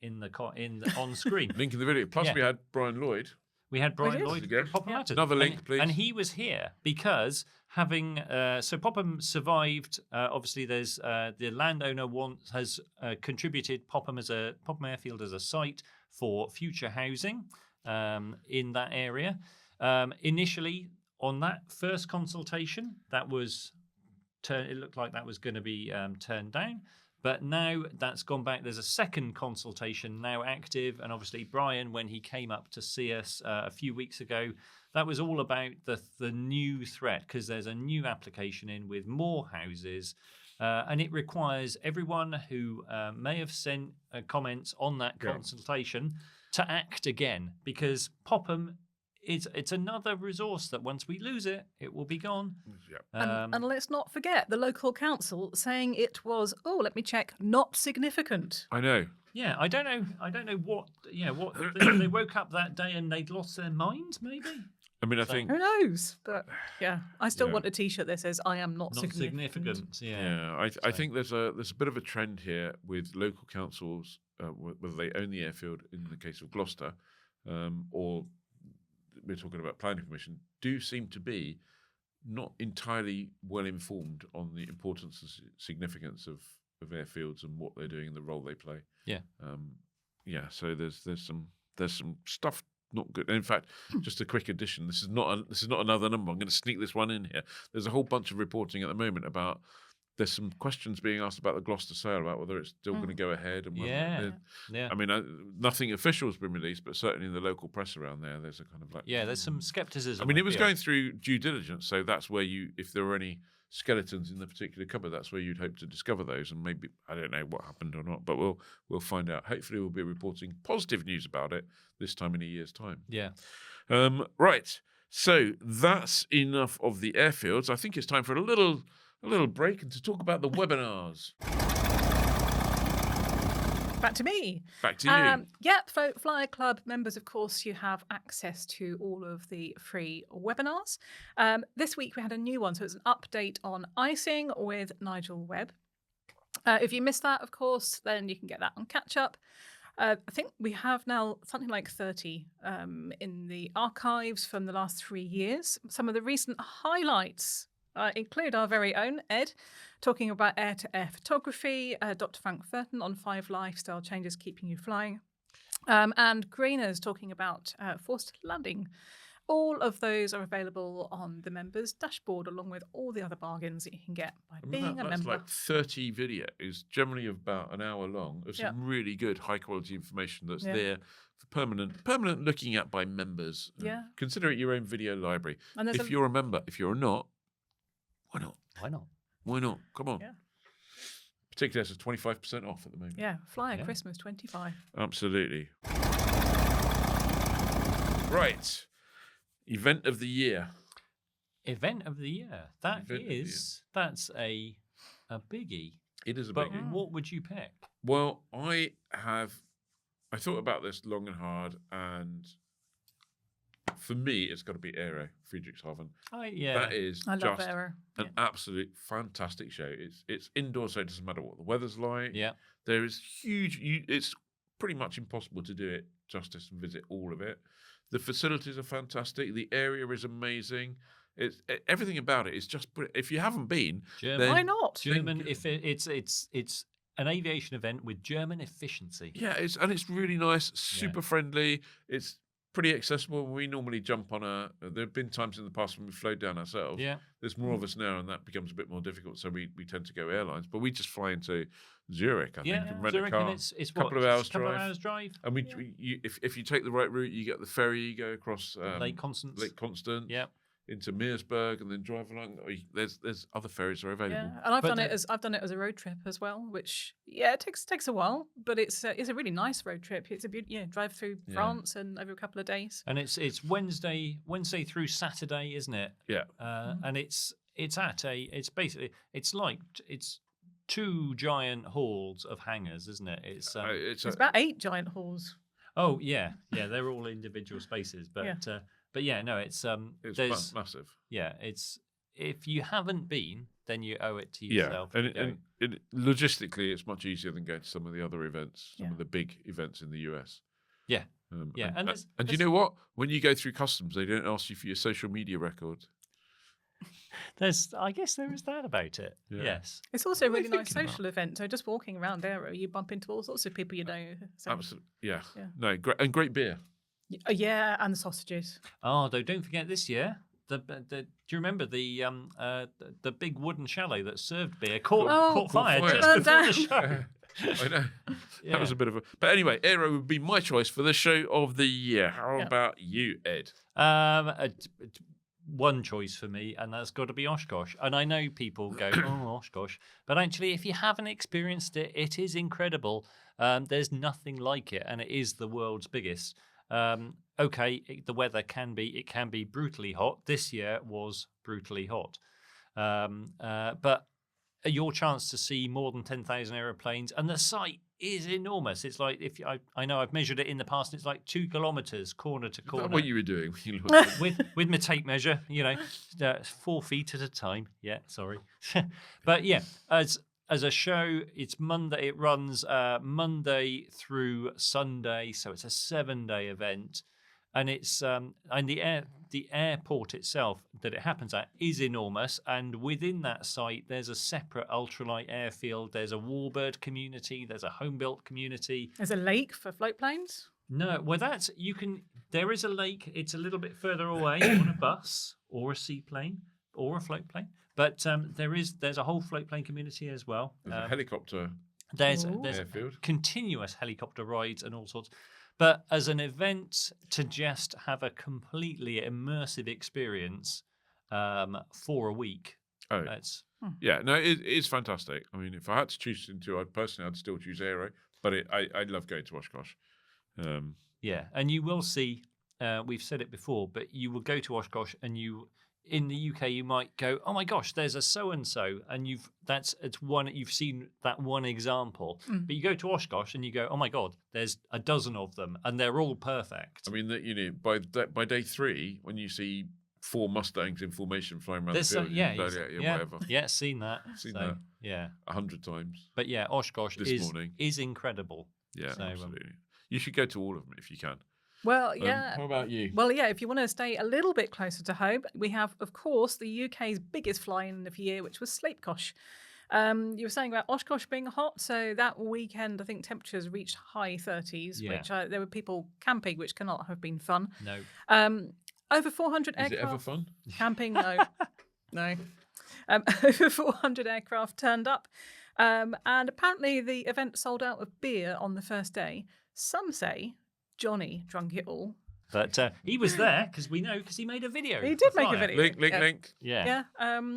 on screen. Link in the video. Plus, Yeah. we had Brian Lloyd. We had Brian did? Lloyd. Again. Popham Matters. Another link, please. And he was here because so Popham survived. Obviously, there's the landowner has contributed Popham Airfield as a site for future housing in that area. Initially, on that first consultation, it looked like that was going to be turned down. But now that's gone back. There's a second consultation now active. And obviously, Brian, when he came up to see us a few weeks ago, that was all about the new threat, because there's a new application in with more houses. And it requires everyone who may have sent comments on that consultation to act again, because Popham, it's another resource that once we lose it, it will be gone. Yeah. And let's not forget the local council saying it was, let me check, not significant. I know. Yeah, I don't know what. They woke up that day and they'd lost their minds, maybe. I mean, I think Who knows? But I still Yeah. want a T-shirt that says "I am not, Not significant. Yeah. I think there's a bit of a trend here with local councils, whether they own the airfield in the case of Gloucester, or we're talking about planning permission, do seem to be not entirely well informed on the importance and significance of airfields and what they're doing and the role they play. Yeah. So there's some stuff not good. In fact, just a quick addition. This is not another number. I'm going to sneak this one in here. There's a whole bunch of reporting at the moment about. There's some questions being asked about the Gloucester sale, about whether it's still going to go ahead. And whether I mean, nothing official has been released, but certainly in the local press around there's a kind of like... Yeah, there's some skepticism. I mean, it was going through due diligence, so that's where if there were any skeletons in the particular cupboard, that's where you'd hope to discover those. And maybe, I don't know what happened or not, but we'll find out. Hopefully we'll be reporting positive news about it this time in a year's time. Yeah. Right. So that's enough of the airfields. I think it's time for a little break and to talk about the webinars. Back to me. Back to you. Flyer Club members, of course, you have access to all of the free webinars. This week we had a new one, so it's an update on icing with Nigel Webb. If you missed that, of course, then you can get that on catch up. I think we have now something like 30 in the archives from the last 3 years. Some of the recent highlights include our very own Ed, talking about air-to-air photography, Dr. Frank Furton on 5 lifestyle changes keeping you flying, and Greeners talking about forced landing. All of those are available on the members' dashboard, along with all the other bargains that you can get by being a that's member. like 30 videos, generally about an hour long, of some really good, high-quality information that's there for permanent looking at by members. Yeah. Consider it your own video library. And there's If you're a member, if you're not, why not? Why not? Why not? Come on. Yeah. Particularly as it's 25% off at the moment. Yeah, Flyer Christmas 25. Absolutely. Right. Event of the year. Event of the year. That's a biggie. It is a But biggie. what would you pick? Well, I thought about this long and hard, and for me, it's got to be Aero, Friedrichshafen. That is I love just Aero. an absolute fantastic show. It's indoors, so it doesn't matter what the weather's like. Yeah. There is huge. It's pretty much impossible to do it justice and visit all of it. The facilities are fantastic. The area is amazing. It's everything about it is just. If you haven't been, German. then- Why not? German. If it's an aviation event with German efficiency. Yeah, it's really nice, super friendly. It's pretty accessible. We normally jump on there have been times in the past when we've flown down ourselves. Yeah. There's more of us now, and that becomes a bit more difficult. So we tend to go airlines, but we just fly into Zurich, I think, and rent Zurich, a car. and it's a couple what, of hours couple drive. of hours drive. And if you take the right route, you get the ferry, you go across Lake Constance. Lake Constance. Yeah. Into Meersburg and then drive along. There's other ferries that are available. Yeah, and I've But done it as a road trip as well, which it takes a while, but it's a really nice road trip. It's a drive through France and over a couple of days. And it's Wednesday through Saturday, isn't it? Yeah. And it's two giant halls of hangars, isn't it? It's It's about 8 giant halls. oh yeah, they're all individual spaces, but it's there's massive. yeah, it's if you haven't been, then you owe it to yourself. Yeah, to go. and logistically, it's much easier than going to some of the other events, some Yeah. of the big events in the US. Yeah. And there's- you know what? When you go through customs, they don't ask you for your social media record. I guess there is that about it. Yeah. Yes. It's also a What are really they nice thinking about? social event. So just walking around Aero, you bump into all sorts of people you know. So, Absolutely. Yeah. Yeah. No, great beer. yeah, and the sausages. Oh, though, don't forget this year. Do you remember the big wooden chalet that served beer caught fire fire. just before the show? I know. Yeah. That was a bit of a. But anyway, Aero would be my choice for the show of the year. How Yeah. about you, Ed? One choice for me, and that's got to be Oshkosh. And I know people go, "Oh, Oshkosh," but actually, if you haven't experienced it, it is incredible. There's nothing like it, and it is the world's biggest. The weather can be brutally hot. This year was brutally hot, but your chance to see more than 10,000 aeroplanes, and the site is enormous. It's like I know I've measured it in the past. And it's like 2 kilometers corner to Is corner. that what you were doing? when you looked with my tape measure, 4 feet at a time. Yeah, sorry, but yeah, as a show, it's Monday. It runs Monday through Sunday, so it's a 7-day event, and it's and the airport itself that it happens at is enormous, and within that site, there's a separate ultralight airfield. There's a warbird community. There's a home built community. There's a lake for float planes. No, well, there is a lake. It's a little bit further away on a bus or a seaplane or a float plane. But there's a whole float plane community as well. There's a helicopter There's airfield. continuous helicopter rides and all sorts. But as an event to just have a completely immersive experience for a week, Oh, that's yeah. No, it's fantastic. I mean, if I had to choose between two, I'd still choose Aero. But I love going to Oshkosh. yeah. And you will see. We've said it before, but you will go to Oshkosh and in the UK, you might go, "Oh my gosh, there's a so and so," and you've seen that one example. But you go to Oshkosh and you go, "Oh my god, there's a dozen of them, and they're all perfect." I mean, by day 3, when you see 4 Mustangs in formation flying around the field, whatever, yeah, seen that, Seen that. yeah. 100 times. But yeah, Oshkosh This morning. is incredible. Yeah, So, absolutely. You should go to all of them if you can. Well, yeah. How about you? Well, yeah, if you want to stay a little bit closer to home, we have, of course, the UK's biggest fly-in of the year, which was Slapecosh. You were saying about Oshkosh being hot, so that weekend, I think temperatures reached high 30s, Yeah. which there were people camping, which cannot have been fun. No, Over 400 Is it aircraft. ever fun? Camping, no. No. Over 400 aircraft turned up. And apparently the event sold out of beer on the first day. Some say Johnny drunk it all. but he was there because he made a video. He did for make a Flyer. video. Link. Yeah. Yeah.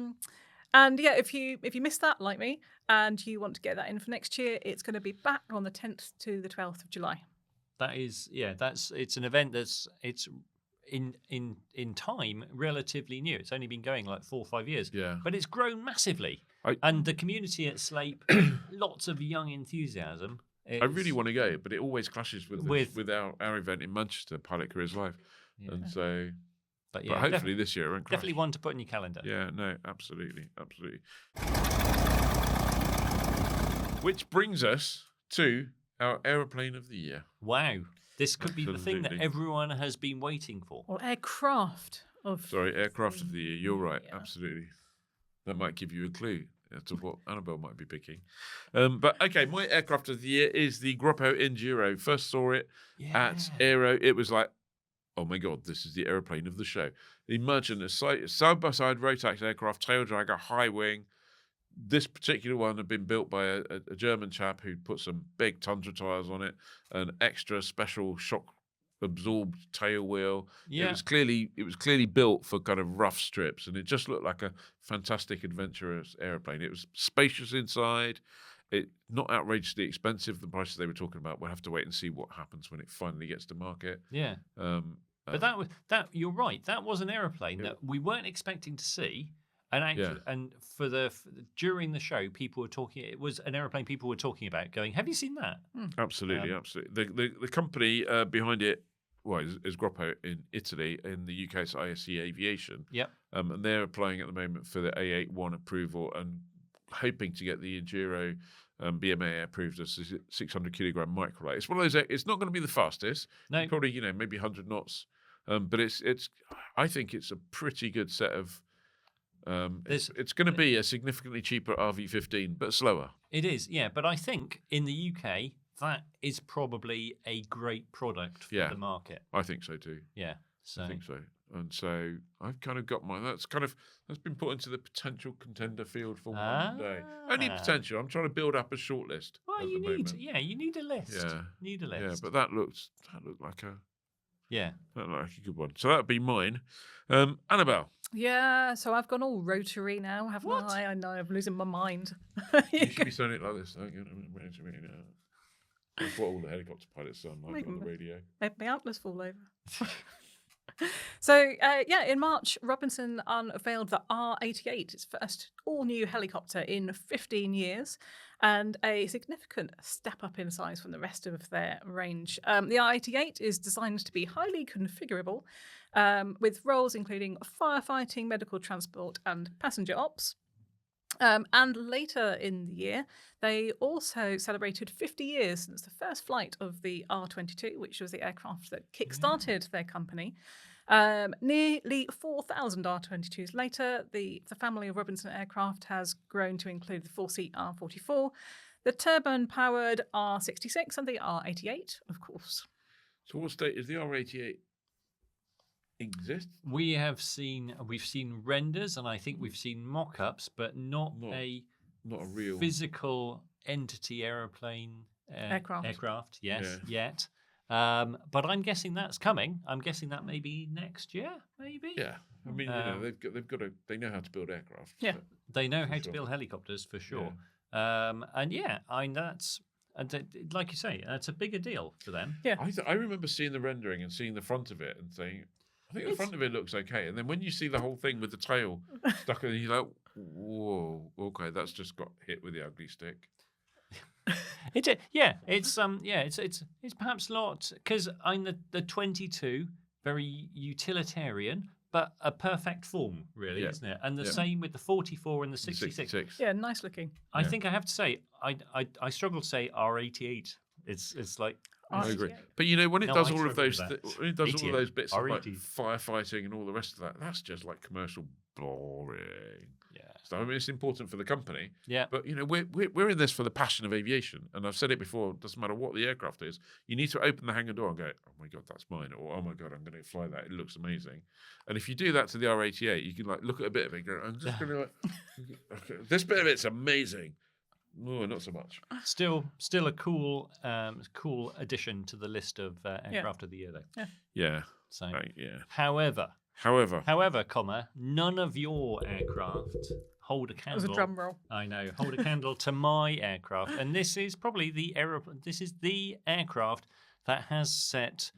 And yeah, if you missed that like me and you want to get that in for next year, it's going to be back on the 10th to the 12th of July. It's an event it's in time relatively new. It's only been going like 4 or 5 years. Yeah. But it's grown massively. And the community at Slape, lots of young enthusiasm. I really want to go, but it always clashes with our event in Manchester, Pilot Careers Live. Yeah. And so, But but hopefully this year it won't crash. definitely one to put in your calendar. Yeah, no, absolutely. Which brings us to our aeroplane of the year. Wow. This could be the thing that Absolutely. everyone has been waiting for. Or aircraft of. Sorry, aircraft of the year. You're right, Yeah. absolutely. That might give you a clue as to what Annabelle might be picking. But okay, my aircraft of the year is the Groppo Enduro. First saw it at Aero. It was like oh my God, this is the aeroplane of the show. Imagine a side-by-side rotax aircraft, tail dragger, high wing. This particular one had been built by a German chap who put some big Tundra tyres on it, an extra special shock absorbed tail wheel. Yeah. It was clearly built for kind of rough strips, and it just looked like a fantastic adventurous airplane. It was spacious inside. It not outrageously expensive. The prices they were talking about, we'll have to wait and see what happens when it finally gets to market. Yeah. But that you're right. That was an aeroplane that we weren't expecting to see. And actually, and during the show, people were talking. It was an aeroplane people were talking about. Going, have you seen that? Absolutely. The company behind it, is Groppo in Italy. In the UK, it's ISC Aviation. Yep. And they're applying at the moment for the A81 approval and hoping to get the Enduro BMA approved as a 600 kilogram microlight. It's one of those. It's not going to be the fastest. No. Probably maybe 100 knots. But it's. I think it's a pretty good set of. It's going to be a significantly cheaper RV15, but slower. It is, yeah. But I think in the UK, that is probably a great product for the market. I think so too. Yeah, so I think so. And so I've kind of got that's been put into the potential contender field for one day. Only potential. I'm trying to build up a short list. Well, you need a list. Yeah, need a list. Yeah, but that looked like a good one. So that'd be mine. Annabelle. Yeah, so I've gone all rotary now, haven't I? I know, I'm losing my mind. You should be saying it like this. That's what all the helicopter pilots sound like on the radio. My outlets fall over. So, in March, Robinson unveiled the R88, its first all-new helicopter in 15 years, and a significant step up in size from the rest of their range. The R88 is designed to be highly configurable, with roles including firefighting, medical transport, and passenger ops. And later in the year, they also celebrated 50 years since the first flight of the R-22, which was the aircraft that kick-started their company. Nearly 4,000 R-22s later, the family of Robinson aircraft has grown to include the four-seat R-44, the turbine-powered R-66, and the R-88, of course. So what state is the R-88? Exist? We've seen renders, and I think we've seen mock-ups, but not a real physical entity airplane aircraft. Yes, yet. But I'm guessing that's coming. I'm guessing that maybe next year, maybe. Yeah, I mean, they know how to build aircraft. Yeah, so, they know how to build helicopters for sure. Yeah. That's. Like you say, it's a bigger deal for them. Yeah, I remember seeing the rendering and seeing the front of it and saying, I think the front of it looks okay. And then when you see the whole thing with the tail stuck in it, you're like, whoa, okay, that's just got hit with the ugly stick. It's perhaps not because I'm the 22, very utilitarian, but a perfect form, really, isn't it? And the same with the 44 and the 66. Yeah, nice looking. I think I have to say, I struggle to say R88. It's like. I agree, but when it does all of those, bits of like firefighting and all the rest of that, that's just like commercial boring. Yeah. So I mean, it's important for the company. Yeah. But we're in this for the passion of aviation, and I've said it before. It doesn't matter what the aircraft is. You need to open the hangar door and go, "Oh my God, that's mine," or "Oh my God, I'm going to fly that. It looks amazing." And if you do that to the R88, you can like look at a bit of it and go, "I'm just going to okay, this bit of it's amazing." No, not so much. Still a cool addition to the list of aircraft of the year, though. Yeah. So, However, none of your aircraft hold a candle. That was a drum roll. I know. Hold a candle to my aircraft, and this is probably the aircraft that has set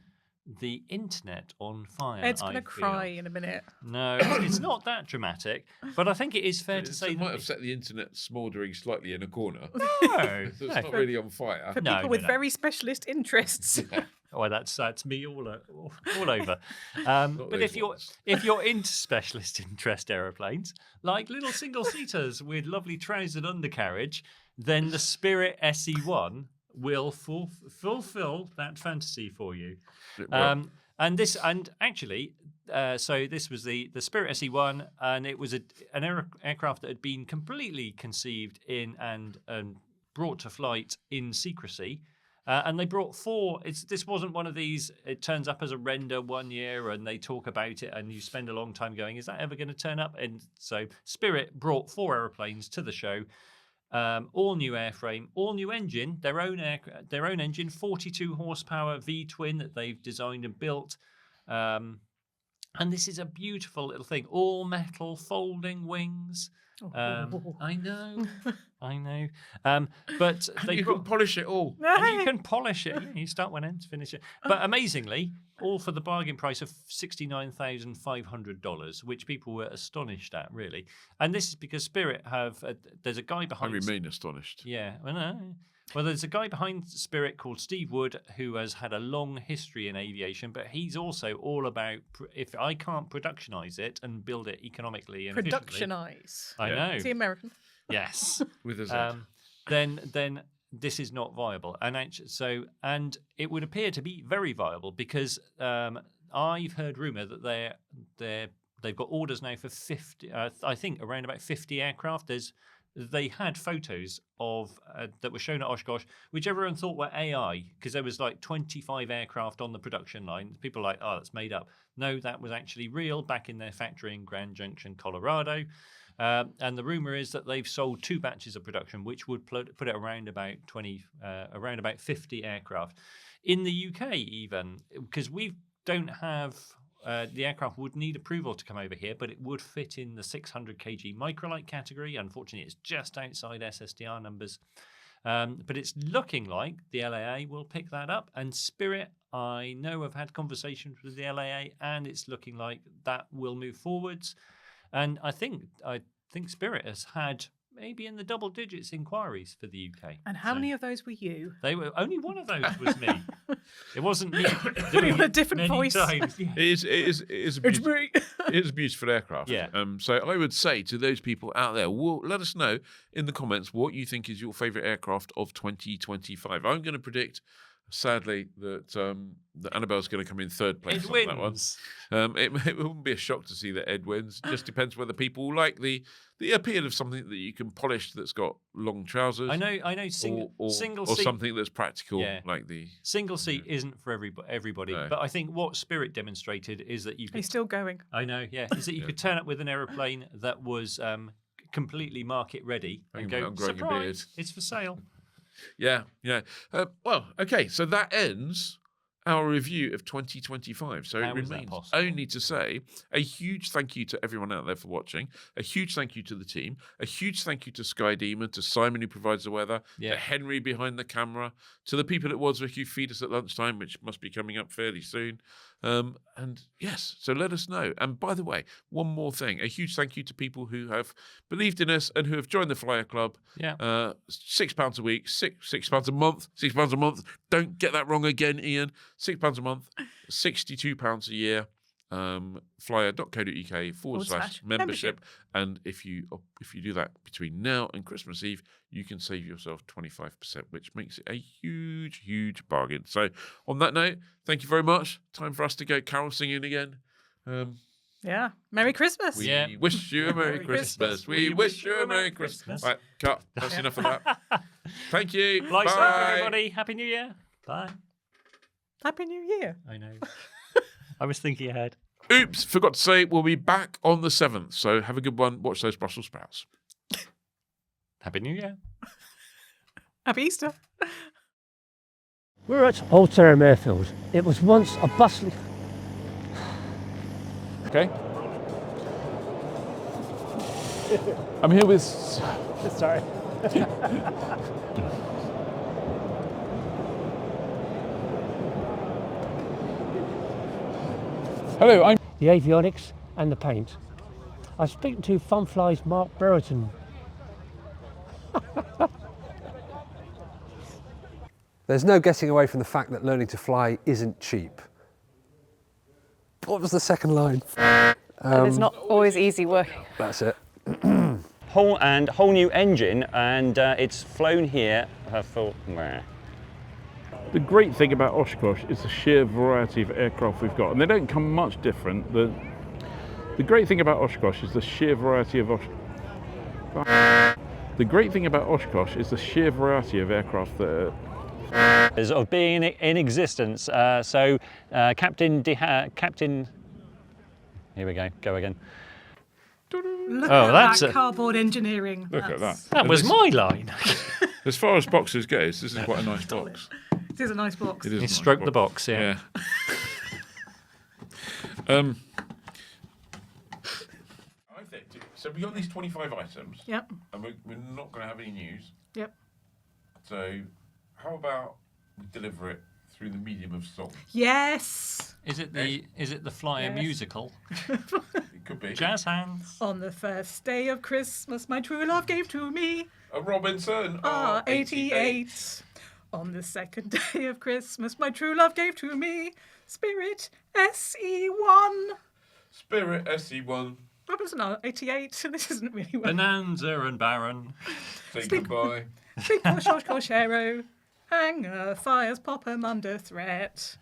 the internet on fire. Ed's going to cry in a minute. No, it's not that dramatic, but I think it is fair to say it might have set the internet smouldering slightly in a corner. No, it's not really on fire. For people with very specialist interests. Oh, that's me all over. But if you're into specialist interest aeroplanes, like little single seaters with lovely trousered undercarriage, then the Spirit SE1 will fulfill that fantasy for you. So this was the Spirit SE1, and it was an aircraft that had been completely conceived in and brought to flight in secrecy. And they brought 4. This wasn't one of these, it turns up as a render one year and they talk about it and you spend a long time going, is that ever going to turn up? And so Spirit brought 4 aeroplanes to the show. All new airframe, all new engine, their own engine, 42 horsepower V-twin that they've designed and built. And this is a beautiful little thing. All metal, folding wings. I know. But you can polish it all. And you can polish it. You start one end to finish it. But amazingly, all for the bargain price of $69,500, which people were astonished at, really. And this is because Spirit have. There's a guy behind. I remain astonished. Yeah, I know. Well, there's a guy behind Spirit called Steve Wood who has had a long history in aviation, but he's also all about if I can't productionize it and build it economically and Productionize. I know. Is he American? Yes. With a Z. Then this is not viable, and and it would appear to be very viable because I've heard rumor that they've got orders now for 50. I think around about 50 aircraft. They had photos of that were shown at Oshkosh, which everyone thought were AI because there was like 25 aircraft on the production line. People were like, oh, that's made up. No, that was actually real back in their factory in Grand Junction, Colorado. And the rumor is that they've sold 2 batches of production, which would put it around about 50 aircraft in the UK, even because we don't have. The aircraft would need approval to come over here, but it would fit in the 600 kg microlight category. Unfortunately, it's just outside SSDR numbers. But it's looking like the LAA will pick that up. And Spirit, I know I've had conversations with the LAA, and it's looking like that will move forwards. And I think Spirit has had maybe in the double digits inquiries for the UK. And how many of those were you? They were only one of those was me. It wasn't me Putting on a different voice. Times. Yeah. It is It's me. it is a beautiful aircraft. Yeah. So I would say to those people out there, let us know in the comments what you think is your favourite aircraft of 2025. I'm going to predict, sadly, that Annabelle's going to come in 3rd place Ed on that one. wins. It wouldn't be a shock to see that Ed wins. It just depends whether people like the appeal of something that you can polish that's got long trousers. I know. Single or seat, something that's practical, Yeah. like the single seat isn't for everybody. No. But I think what Spirit demonstrated is that you could. He's still going. I know, yeah. Is that you could turn up with an aeroplane that was completely market ready and I'm go, growing a beard. surprise, it's for sale. Yeah. Well, okay, so that ends our review of 2025. So How it is that remains possible? only to say a huge thank you to everyone out there for watching, a huge thank you to the team, a huge thank you to SkyDemon, to Simon who provides the weather, Yeah. to Henry behind the camera, to the people at Wadsworth who feed us at lunchtime, which must be coming up fairly soon. And yes, so let us know. And by the way, one more thing, a huge thank you to people who have believed in us and who have joined the Flyer Club. Yeah. £6 a week, £6 a month, £6 a month. Don't get that wrong again, Ian. £6 a month, £62 a year. Flyer.co.uk/membership. And if you do that between now and Christmas Eve, you can save yourself 25%, which makes it a huge, huge bargain. So on that note, thank you very much. Time for us to go carol singing again. Yeah. Merry Christmas. We Yeah. wish you a Merry Christmas. We wish you a Merry Christmas. Right, cut. That's enough of that. Thank you. Fly safe, Bye. everybody. Happy New Year. Bye. Happy New Year. I know. I was thinking ahead. Oops, forgot to say we'll be back on the 7th. So have a good one. Watch those Brussels sprouts. Happy New Year. Happy Easter. We're at Old Sarum Airfield. It was once a bustling... Okay. I'm here with. Sorry. Hello, I'm. The avionics and the paint. I was speaking to Funfly's Mark Brereton. There's no getting away from the fact that learning to fly isn't cheap. What was the second line? It's not always easy working. That's it. Whole new engine, and it's flown here for. The great thing about Oshkosh is the sheer variety of aircraft we've got, and they don't come much different. The great thing about Oshkosh is the sheer variety of The great thing about Oshkosh is the sheer variety of aircraft that are of being in existence. Captain, here we go again. Look Oh, at that's that a- cardboard engineering. Look at that. That was my line. As far as boxes goes, this is quite a nice box. It is a nice box. It is. a He nice stroked the box, yeah. I think so. We got these 25 items. Yep. And we're not going to have any news. Yep. So, how about we deliver it through the medium of song? Yes. Is it the Flyer Yes. musical? It could be. Jazz hands. On the first day of Christmas, my true love gave to me A Robinson R88. On the second day of Christmas, my true love gave to me Spirit SE1. Spirit SE1. Robinson R88. This isn't really well. Bonanza and Baron. Say goodbye. Big Porsche Corchero. Hanger fires pop 'em under threat.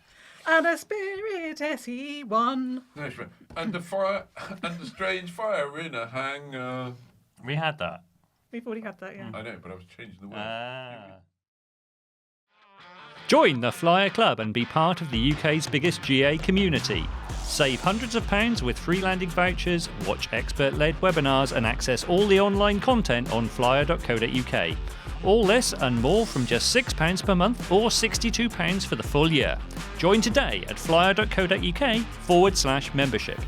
And a Spirit SE1. No, sure. And the fire, and the strange fire in a hangar. We had that. We've already had that, yeah. I know, but I was changing the word. Join the Flyer Club and be part of the UK's biggest GA community. Save hundreds of pounds with free landing vouchers, watch expert-led webinars and access all the online content on flyer.co.uk. All this and more from just £6 per month or £62 for the full year. Join today at flyer.co.uk/membership.